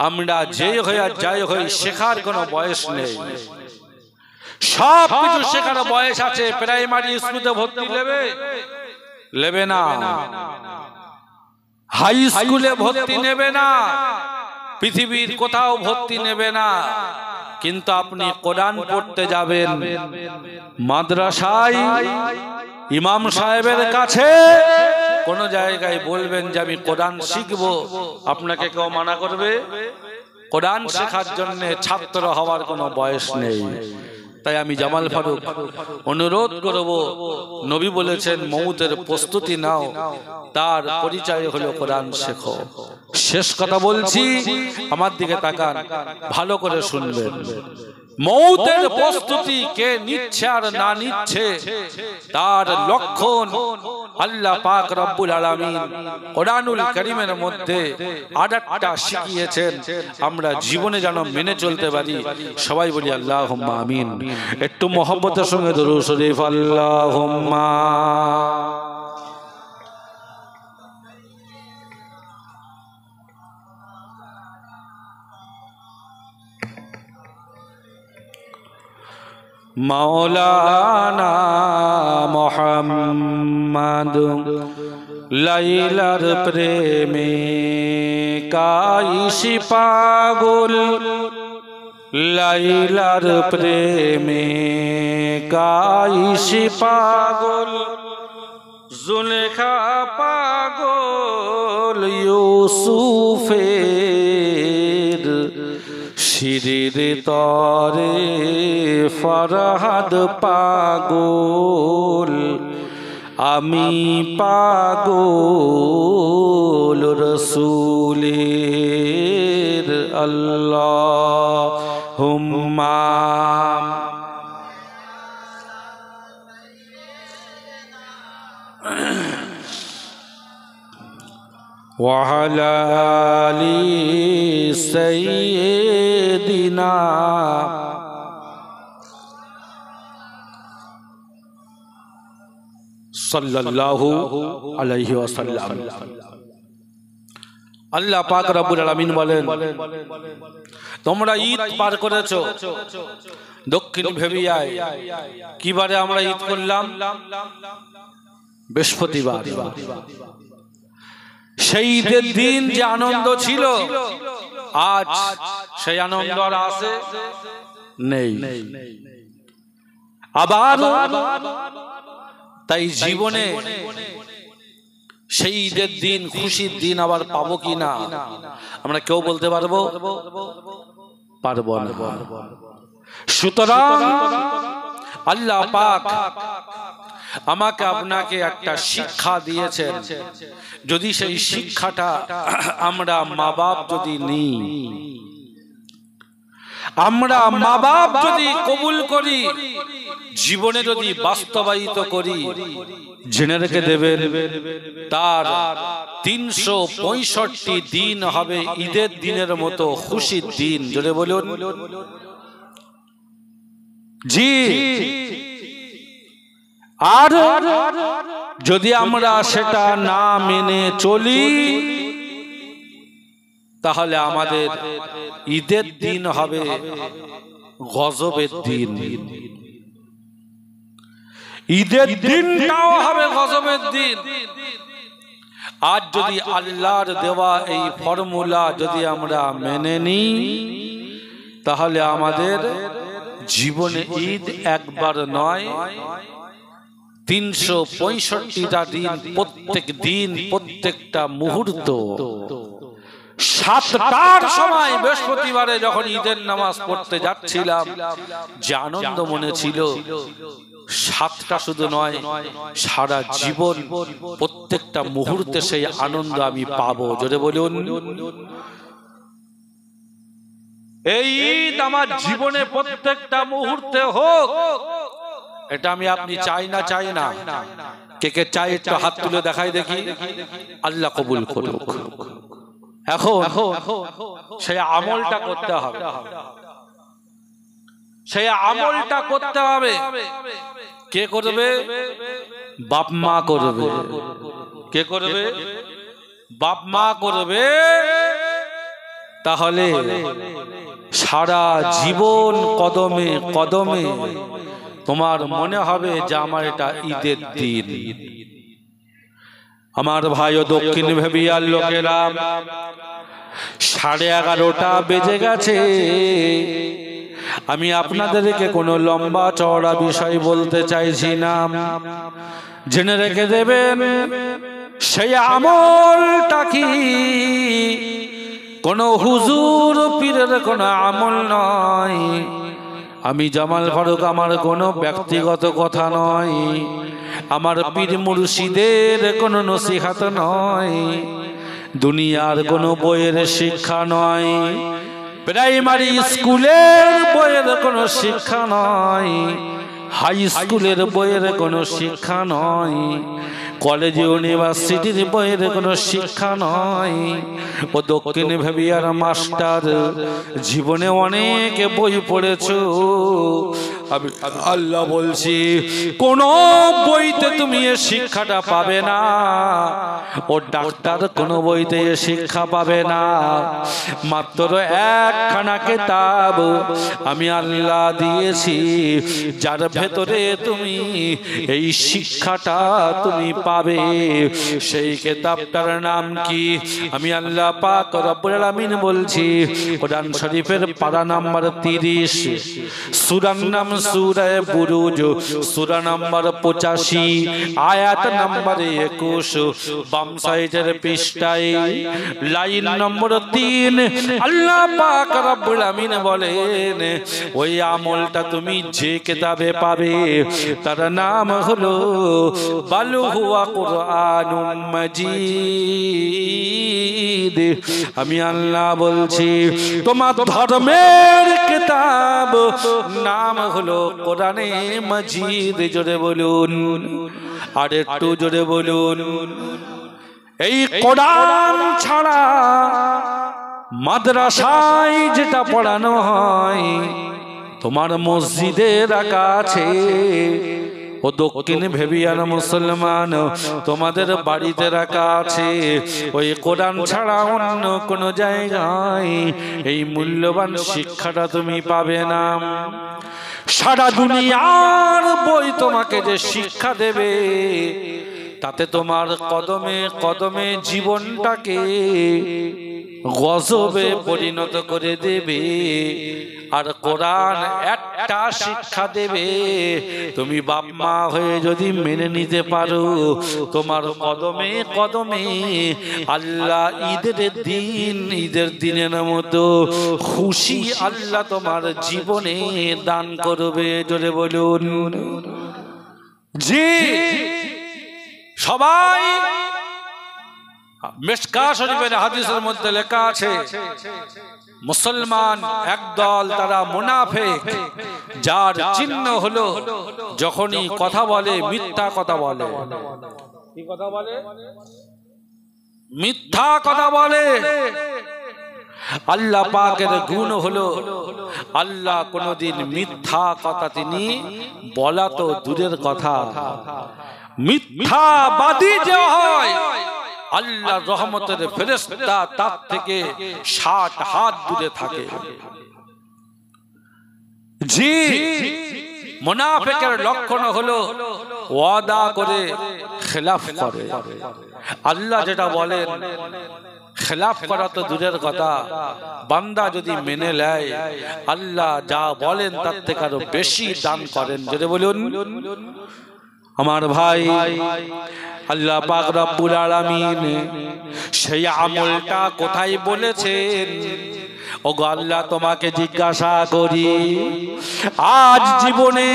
আমরা যে হই আর যাই হই, শেখার কোনো বয়স নেই। সব কিছু শেখার বয়স আছে। প্রাইমারি স্কুলে ভর্তি নেবে না, হাই স্কুলে ভর্তি নেবে না, পৃথিবীর কোথাও ভর্তি নেবে না, কিন্তু আপনি কোরআন পড়তে যাবেন মাদ্রাসায়, ইমাম সাহেবের কাছে, কোন জায়গায় বলবেন যে আমি কোরআন শিখবো, আপনাকে কেউ মানা করবে? কোরআন শেখার জন্য ছাত্র হওয়ার কোনো বয়স নেই। তাই আমি জামাল ফারুক অনুরোধ করব, নবী বলেছেন মৌতের প্রস্তুতি নাও, তার পরিচয় হলো কোরআন শেখো। শেষ কথা বলছি, আমার দিকে তাকান, ভালো করে শুনবেন। মৌতের প্রস্তুতি কে নিচ্ছে আর না নিচ্ছে তার লক্ষণ আল্লাহ পাক রব্বুল আলামিন কোরআনুল কারীমের মধ্যে আরেকটা শিখিয়েছেন, আমরা জীবনে যেন মেনে চলতে পারি। সবাই বলি আল্লাহুম্মা আমিন। একটু মহব্বতের সঙ্গে দরুদ শরীফ, আল্লাহুম্মা। মাওলানা মুহাম্মদ লাইলার প্রেমে কাইসি পাগল, লাইলার প্রেমে কাইসি পাগল, জুলেখা পাগল ইউসুফের শিরির তরে, ফরহাদ পাগল আমি পাগল রসুলের। আল্লাহুম্মা ওয়া আলা আলি সাইয়্যিদিনা সাল্লাল্লাহু আলাইহি ওয়াসাল্লাম। আল্লাহ পাক রব্বুল আলামিন বলেন, তোমরা ঈদ পার করেছো দক্ষিণ ভেবিয়ায়। কিবারে আমরা ঈদ করলাম? বৃহস্পতিবার। সেই ঈদের দিন যে আনন্দ ছিল, আজ সেই আনন্দ আর আছে নেই। আবার তাই জীবনে সেই ঈদের দিন, খুশির দিন আবার পাবো কিনা আমরা কেউ বলতে পারবো না। সুতরাং আল্লাহ পাক আমাকে আপনাকে একটা শিক্ষা দিয়েছেন। যদি সেই শিক্ষাটা আমরা মা বাপ যদি নিই, আমরা মা বাপ যদি কবুল করি, জীবনে যদি বাস্তবায়িত করি, জেনে রেখে দেবেন তার 365 দিন হবে ঈদের দিনের মতো খুশির দিন। জোরে বলুন জি। আর যদি আমরা সেটা না মেনে চলি, তাহলে আমাদের ঈদের দিন হবে গজবের দিন। ঈদের দিনটাও হবে গজবের দিন। আজ যদি আল্লাহর দেওয়া এই ফর্মুলা যদি আমরা মেনে নিই, তাহলে আমাদের জীবনে ঈদ একবার নয়, 365টা দিন, প্রত্যেক দিন, প্রত্যেকটা মুহূর্ত। 7টার সময় বৃহস্পতিবারে যখন ঈদের নামাজ পড়তে যাচ্ছিলাম, যে আনন্দ মনে ছিল, 7টা শুধু নয়, সারা জীবন প্রত্যেকটা মুহূর্তে সেই আনন্দ আমি পাবো। জোরে বলুন, এই ঈদ আমার জীবনে প্রত্যেকটা মুহূর্তে হোক। এটা আমি আপনি চাই না? কে কে চাই একটু হাত তুলে দেখাই দেখি। আল্লাহ কবুল করুক। এখন সেই আমলটা করতে হবে, সেই আমলটা করতে হবে। কে করবে? বাপ মা করবে। কে করবে? বাপ মা করবে। তাহলে সারা জীবন কদমে কদমে তোমার মনে হবে যে আমার এটা ঈদের দিন। আমার ভাই ও দক্ষিণ ভেবিয়ার লোকেরা, 11:30 বেজে গেছে। আমি আপনাদেরকে কোনো লম্বা চওড়া বিষয় বলতে চাইছি না। জেনে রেখে দেবেন সেই আমলটা কি কোনো হুজুর পীরের কোনো আমল নয়। আমি জামাল ফারুক, আমার কোনো ব্যক্তিগত কথা নয়, আমার পীর মুর্শিদের কোনো নসিহত নয়, দুনিয়ার কোনো বইয়ের শিক্ষা নয়, প্রাইমারি স্কুলের বইয়ের কোনো শিক্ষা নয়, হাই স্কুলের বইয়ের কোনো শিক্ষা নয়, কলেজ ইউনিভার্সিটির বইয়ের কোনো শিক্ষা নয়। ও দক্ষিণ ভেবিয়ার মাস্টার, জীবনে অনেক বই পড়েছো, আমি আল্লাহ বলছি কোন বইতে তুমি এ শিক্ষাটা পাবে না, ও ডাক্তার কোনো বইতে এ শিক্ষা পাবে না। মাত্র একখানা কিতাব আমি আল্লাহ দিয়েছি, যার ভেতরে তুমি এই শিক্ষাটা তুমি পাবে। সেই কিতাবটার নাম কি? আমি আল্লাহ পাক রব্বুল আলামিন বলছি, কোরআন শরীফের পারা নাম্বার 30, সূরার নাম সূরা বুরুজ, সূরা নাম্বার 85, আয়াত নাম্বার 21, বাম সাইডের পৃষ্ঠায় লাইন নম্বর 3 আল্লাহ পাক রব্বুল আলামিন বলেন, ওই আমলটা তুমি যে কিতাবে পাবে তার নাম হলো বাল হুয়া কুরআনুম মাজিদ। আমি আল্লাহ বলছি, তোমার ধর্মের কিতাব নাম হলো কোরআনে মাজিদ। জোরে বলুন, আর একটু জোরে বলুন। এই কোরআন ছাড়া মাদ্রাসায় যেটা পড়ানো হয়, তোমার মসজিদে রাখা আছে, ও দক্ষিণ ভেবিয়ার মুসলমান তোমাদের বাড়িতে রাখা আছে। ওই কোরআন ছাড়া অন্য কোন জায়গায় এই মূল্যবান শিক্ষাটা তুমি পাবে না। সারা দুনিয়ার বই তোমাকে যে শিক্ষা দেবে, তাতে তোমার কদমে কদমে জীবনটাকে গজবে পরিণত করে দেবে। আর কোরআন একটা শিক্ষা দেবে, তুমি বাপ মা হয়ে যদি মেনে নিতে পারো, তোমার কদমে কদমে আল্লাহ ঈদের দিনের মতো খুশি আল্লাহ তোমার জীবনে দান করবে। জোরে বলুন জি। সবাই মিশকাত শরীফের হাদিসের মধ্যে লেখা আছে, মুসলমান একদল তারা মুনাফিক, যার চিহ্ন হলো যখনই কথা বলে মিথ্যা কথা বলে। কি কথা বলে? মিথ্যা কথা বলে। আল্লাহ পাকের গুণ হলো, আল্লাহ কোনদিন মিথ্যা কথা তিনি বলা তো দূরের কথা, মিথ্যাবাদী যে হয় আল্লাহর রহমতের ফেরেশতা তার থেকে 60 হাত দূরে থাকে। জি, মুনাফিকের লক্ষণ হলো ওয়াদা করে খেলাফ করে। আল্লাহ যেটা বলেন খেলাফ করা তো দূরের কথা, বান্দা যদি মেনে নেয় আল্লাহ যা বলেন তার থেকে আরো বেশি দান করেন। যদি বলুন আমার ভাই, আল্লাহ পাক রব্বুল আলামিন সেই আমলটা কোথায় বলেছেন? ওগো আল্লাহ, তোমাকে জিজ্ঞাসা করি, আজ জীবনে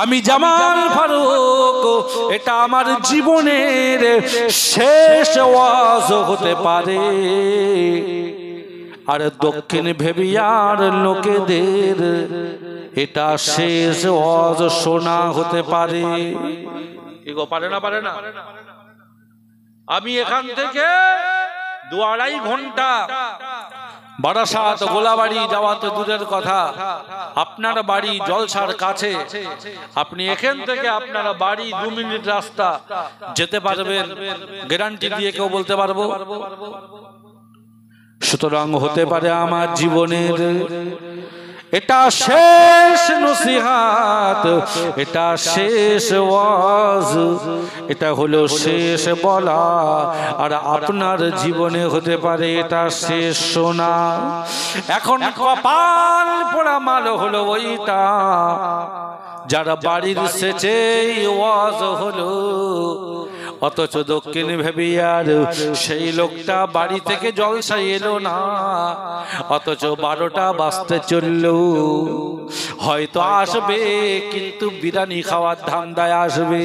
আমি জামাল ফারুক, এটা আমার জীবনের শেষ ওয়াজ হতে পারে, আর দক্ষিণ ভেবিয়ার লোকেদের এটা শেষ ওয়াজ শোনা হতে পারে। কি গো, পারে না? পারে না? আমি এখান থেকে 2-2.5 ঘন্টা বারাসাত গোলাবাড়ি যাওয়া তো দূরের কথা, আপনার বাড়ি জলসার কাছে, আপনি এখান থেকে আপনার বাড়ি 2 মিনিট রাস্তা যেতে পারবেন, গ্যারান্টি দিয়ে কেউ বলতে পারবো? সুতরাং হতে পারে আমার জীবনের এটা শেষ নসিহাত, এটা শেষ ওয়াজ, এটা হলো শেষ বলা, আর আপনার জীবনে হতে পারে এটা শেষ শোনা। এখন কপাল পোড়া মাল হলো ওইটা যারা বাড়ির শেষেই ওয়াজ হলো, অথচ দক্ষিণ ভেবিয়ার সেই লোকটা বাড়ি থেকে জলসায় এলো না, অথচ 12টা বাজতে চলল। হয়তো আসবে, কিন্তু বিরিয়ানি খাওয়ার ধান্দায় আসবে।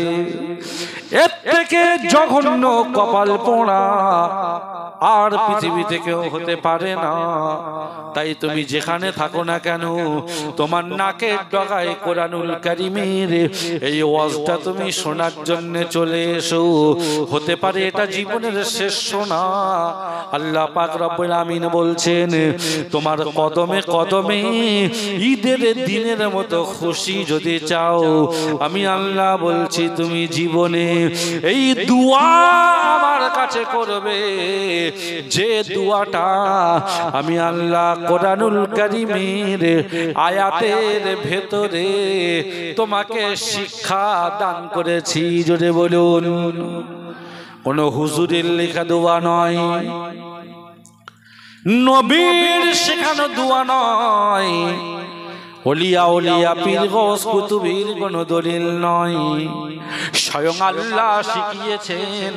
এর থেকে জঘন্য কপাল পোড়া আর পৃথিবীতে কেউ হতে পারে না। তাই তুমি যেখানে থাকো না কেন, তোমার নাকের ডগায় কোরআনুল কারিমের এই ওয়াজটা তুমি শোনার জন্য চলে এসো। হতে পারে এটা জীবনের শেষ শোনা। আল্লাহ পাক রব্বুল আমিন বলছেন তোমার কদমে কদমে ঈদের দিনের মতো খুশি যদি চাও, আমি আল্লাহ বলছি তুমি জীবনে এই দোয়া আমার কাছে করবে, যে দোয়াটা আমি আল্লাহ কোরআনুল কারীমের আয়াতের ভেতরে তোমাকে শিক্ষা দান করেছি। জোরে বলুন। কোন হুজুরের লেখা দোয়া নয়, নবীর শেখানো দোয়া নয়, ওলিয়া ওলিয়া পীর গৌস কুতুবের কোন দলিল নয়, স্বয়ং আল্লাহ শিখিয়েছেন।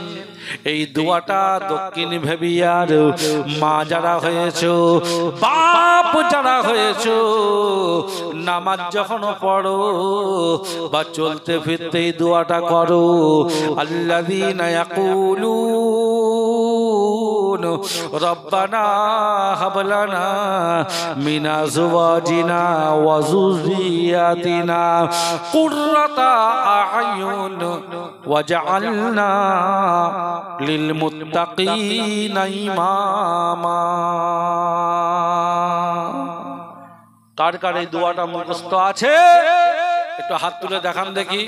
এই দোয়াটা দক্ষিণ ভেবিয়ার মা যারা হয়েছো, বাপ যারা হয়েছো, নামাজ যখন পড়ো বা চলতে ফিরতে এই দোয়াটা করো। আল্লাযীনা ইয়াকুলুন রব্বানা হাব লানা মিন আযওয়াজিনা ওয়া যুররিয়াতিনা কুররাতা আ'য়ুন ওয়াজআলনা লিল মুত্তাকিনা ইমামা। কার কার এই দোয়াটা মুখস্থ আছে একটু হাত তুলে দেখান দেখি।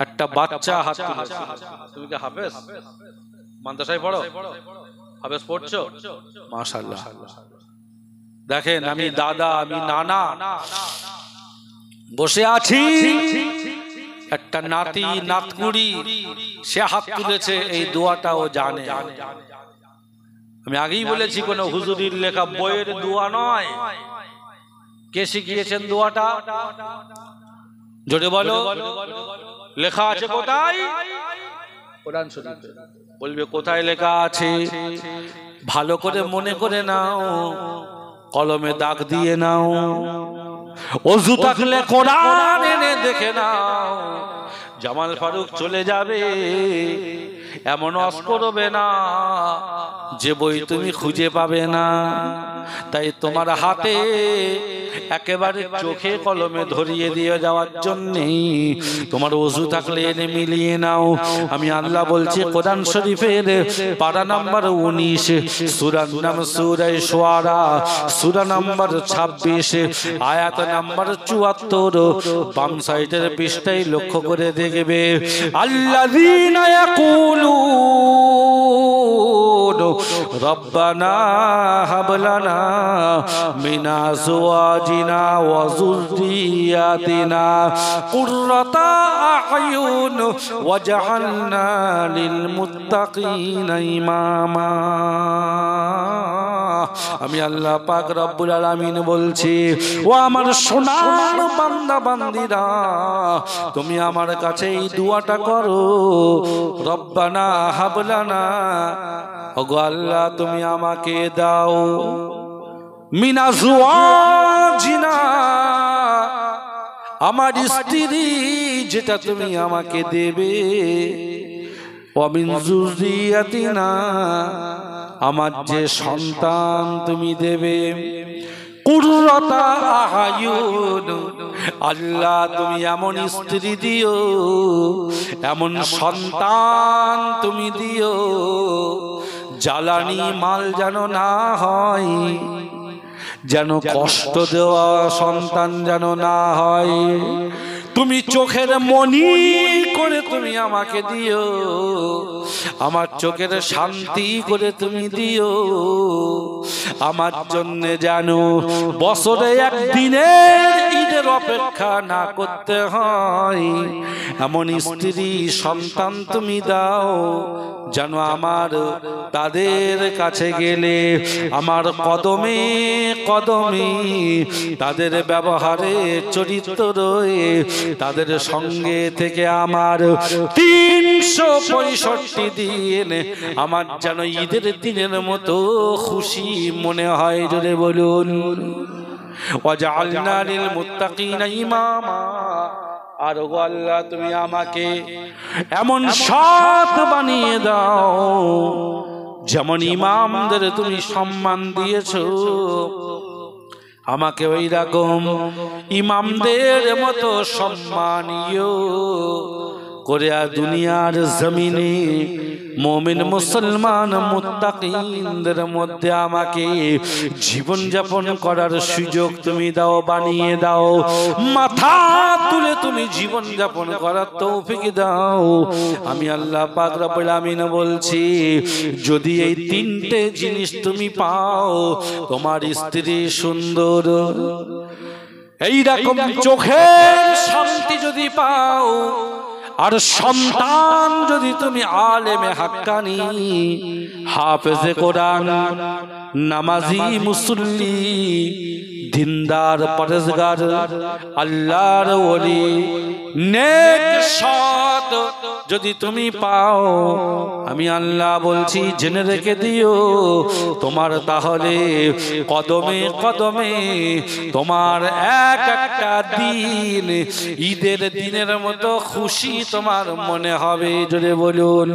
একটা বাচ্চা হাত তুলেছে। তুমি কি হাফেজ? মাদ্রাসায় পড়ো? হাফেজ পড়ছো? মাশাআল্লাহ। দেখেন আমি দাদা, আমি নানা বসে আছি, একটা নাতি নাতকুড়ি সে হাত তুলেছে, এই দোয়াটা ও জানে। আমি আগেই বলেছি কোন হুজুরির লেখা বইয়ের দোয়া নয়। কে শিখিয়েছেন দোয়াটা? জোরে বলো। লেখা আছে কোথায়? কোরআন শরীফে। বলবে কোথায় লেখা আছে? ভালো করে মনে করে নাও, কলমে দাগ দিয়ে নাও। ওযু থাকলে কোরআন এনে দেখে নাও। জামাল ফারুক চলে যাবে, এমন ওয়াজ করবে না যে বই তুমি খুঁজে পাবে না। তাই তোমার হাতে একেবারে চোখে কলমে ধরিয়ে দিয়ে যাওয়ার জন্য তোমার ওযু থাকলে এনে মিলিয়ে নাও। আমি আল্লাহ বলছি কোরআন শরীফের পারা নাম্বার 19, সূরার নাম সূরা শুআরা, সূরা নাম্বার 26, আয়াত নাম্বার 74, বাম সাইডের পৃষ্ঠায় লক্ষ্য করে দেখবে। আল্লাযীনা ইয়াকুলুন রব্বানা হাব লানা মিন আযওয়াজিনা ওয়া যুররিয়াতিনা কুররাতা আ'য়ুন ওয়াজআলনা লিল মুত্তাকিনা ইমামা। আমি আল্লাহ পাক রব্বুল আলামিন বলছি, ও আমার সোনার বান্দা বান্দিরা, তুমি আমার কাছে এই দোয়াটা করো। রব্বানা হাব লানা, ওগো আল্লাহ তুমি আমাকে দাও, মিন আযওয়াজিনা, আমার স্ত্রী যেটা তুমি আমাকে দেবে, ওয়া মিন যুররিয়াতিনা, আমার যে সন্তান তুমি দেবে, কুররাতা আ'য়ুন, আল্লাহ তুমি এমন স্ত্রী দিও, এমন সন্তান তুমি দিও, জ্বালানি মাল যেন না হয়, যেন কষ্ট দেওয়া সন্তান যেন না হয়। তুমি চোখের মনি করে তুমি আমাকে দিও, আমার চোখের শান্তি করে তুমি দিও, আমার জন্য যেন বছরে একদিনের ঈদের অপেক্ষা না করতে হয়, এমন স্ত্রী সন্তান তুমি দাও যেন আমার তাদের কাছে গেলে আমার কদমে কদমে তাদের ব্যবহারে চরিত্রে তাদের সঙ্গে থেকে আমার 365 দিন আমার যেন ঈদের দিনের মতো খুশি মনে হয়। জোরে বলুন। ওয়াজআলনা লিল মুত্তাকিনা ইমামা, আর গো আল্লাহ তুমি আমাকে এমন সৎ বানিয়ে দাও, যেমন ইমামদের তুমি সম্মান দিয়েছো, আমাকে ওই রকম ইমামদের মতো সম্মানীয় করে আর দুনিয়ার জমিনে মুমিন মুসলমান মুত্তাকিনদের মধ্যে আমাকে জীবন যাপন করার সুযোগ তুমি দাও, বানিয়ে দাও। মাথা তুলে তুমি জীবন যাপন করার তৌফিক দাও। আমি আল্লাহ পাক রব্বুল আমিন বলছি, যদি এই তিনটে জিনিস তুমি পাও, তোমার স্ত্রী সুন্দর, এইরকম চোখের শান্তি যদি পাও, আর সন্তান যদি তুমি আলেমে হাক্কানি, হাফেজে কোরআন, নামাজি মুসল্লি, দিনদার পরেজগার, আল্লাহর ওলি, নেক সৎ যদি তুমি পাও, আমি আল্লাহ বলছি জেনে রেখে দিও, তোমার তাহলে কদমে কদমে তোমার এক একটা দিন ঈদের দিনের মতো খুশি তোমার মনে হবে। জোরে বলুন,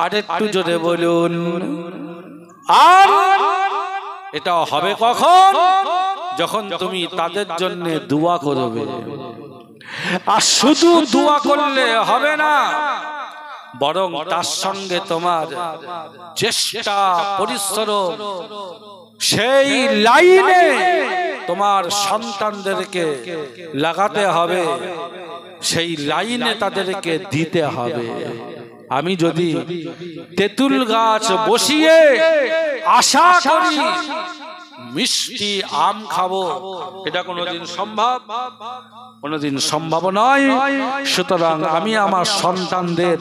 আর একটু জোরে বলুন। আর এটা হবে কখন? যখন তুমি তাদের জন্য দোয়া করবে। আর শুধু দোয়া করলে হবে না, বরং তার সঙ্গে তোমার চেষ্টা পরিশ্রম, সেই লাইনে তোমার সন্তানদেরকে লাগাতে হবে, সেই লাইনে তাদেরকে দিতে হবে। আমি যদি তেঁতুল গাছ বসিয়ে আশা করি মিষ্টি আম খাবো, এটা কোনোদিন সম্ভব? কোনোদিন সম্ভব নয়। সুতরাং আমি আমার সন্তানদের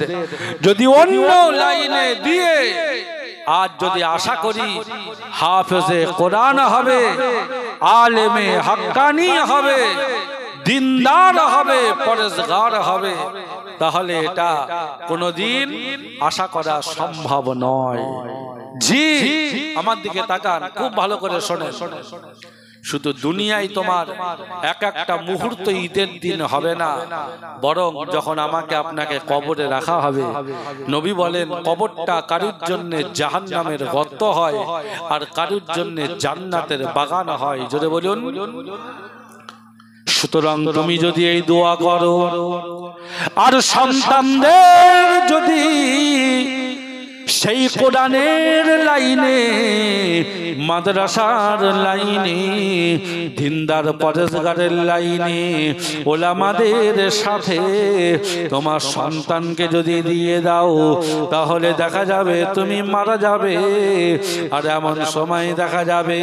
যদি অন্য লাইনে দিয়ে আজ যদি আশা করি হাফেজে কোরআন হবে, আলেমে হাক্কানি হবে, দিনদার হবে, পরেজগার হবে, তাহলে এটা কোনোদিন আশা করা সম্ভব নয়। জি, আমার দিকে তাকান, খুব ভালো করে শোনেন। শুধু দুনিয়ায় তোমার এক একটা মুহূর্ত ঈদের দিন হবে না, বরং যখন আমাকে আপনাকে কবরে রাখা হবে, নবী বলেন কবরটা কারুর জন্য জাহান্নামের গর্ত হয়, আর কারুর জন্য জান্নাতের বাগান হয়। জোরে বলুন। সুতরাং তুমি যদি এই দোয়া করো, আর সন্তানদের যদি সেই কোরআনের লাইনে, মাদ্রাসার লাইনে, দিনদার পরেজগারের লাইনে, ওলামাদের সাথে তোমার সন্তানকে যদি দিয়ে দাও, তাহলে দেখা যাবে তুমি মারা যাবে। আর এমন সময় দেখা যাবে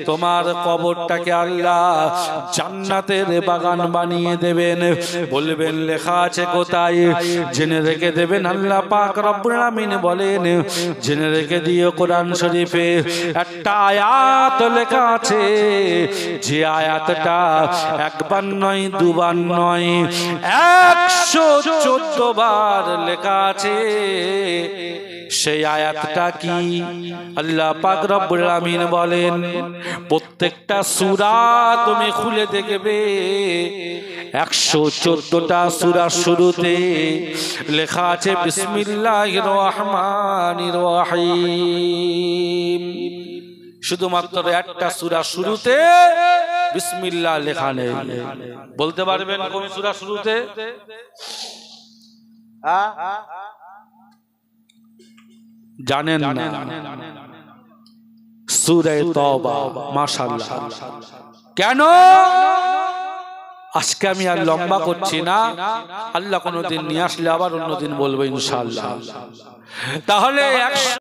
তোমার কবরটাকে আল্লাহ জান্নাতের বাগান বানিয়ে দেবেন। বলবেন লেখা আছে কোথায়? জেনে রেখে দেবেন। আল্লাহ পাক রব্বুল আমিন বলেন, জেনে রেখে দিও কোরআন শরীফে একটা আয়াত লেখা আছে, যে আয়াতটা একবার নয়, দুবার নয়, 114 বার লেখা আছে। সেই আয়াতটা কি? আল্লাহ পাক রব্বুল আমিন বলেন, প্রত্যেকটা সূরা তুমি খুলে দেখবে, 114টা সূরার শুরুতে লেখা আছে বিসমিল্লাহির রহমানির রহিম। শুধুমাত্র একটা সূরা শুরুতে বিসমিল্লাহ লেখা নেই। বলতে পারবেন কোন সূরা শুরুতে? জানেন না? সূরা তওবা। মাশাআল্লাহ। কেন? আজকে আমি আর লম্বা করছি না, আল্লাহ কোনদিন নিয়ে আসলে আবার অন্যদিন বলবো ইনশাআল্লাহ। তাহলে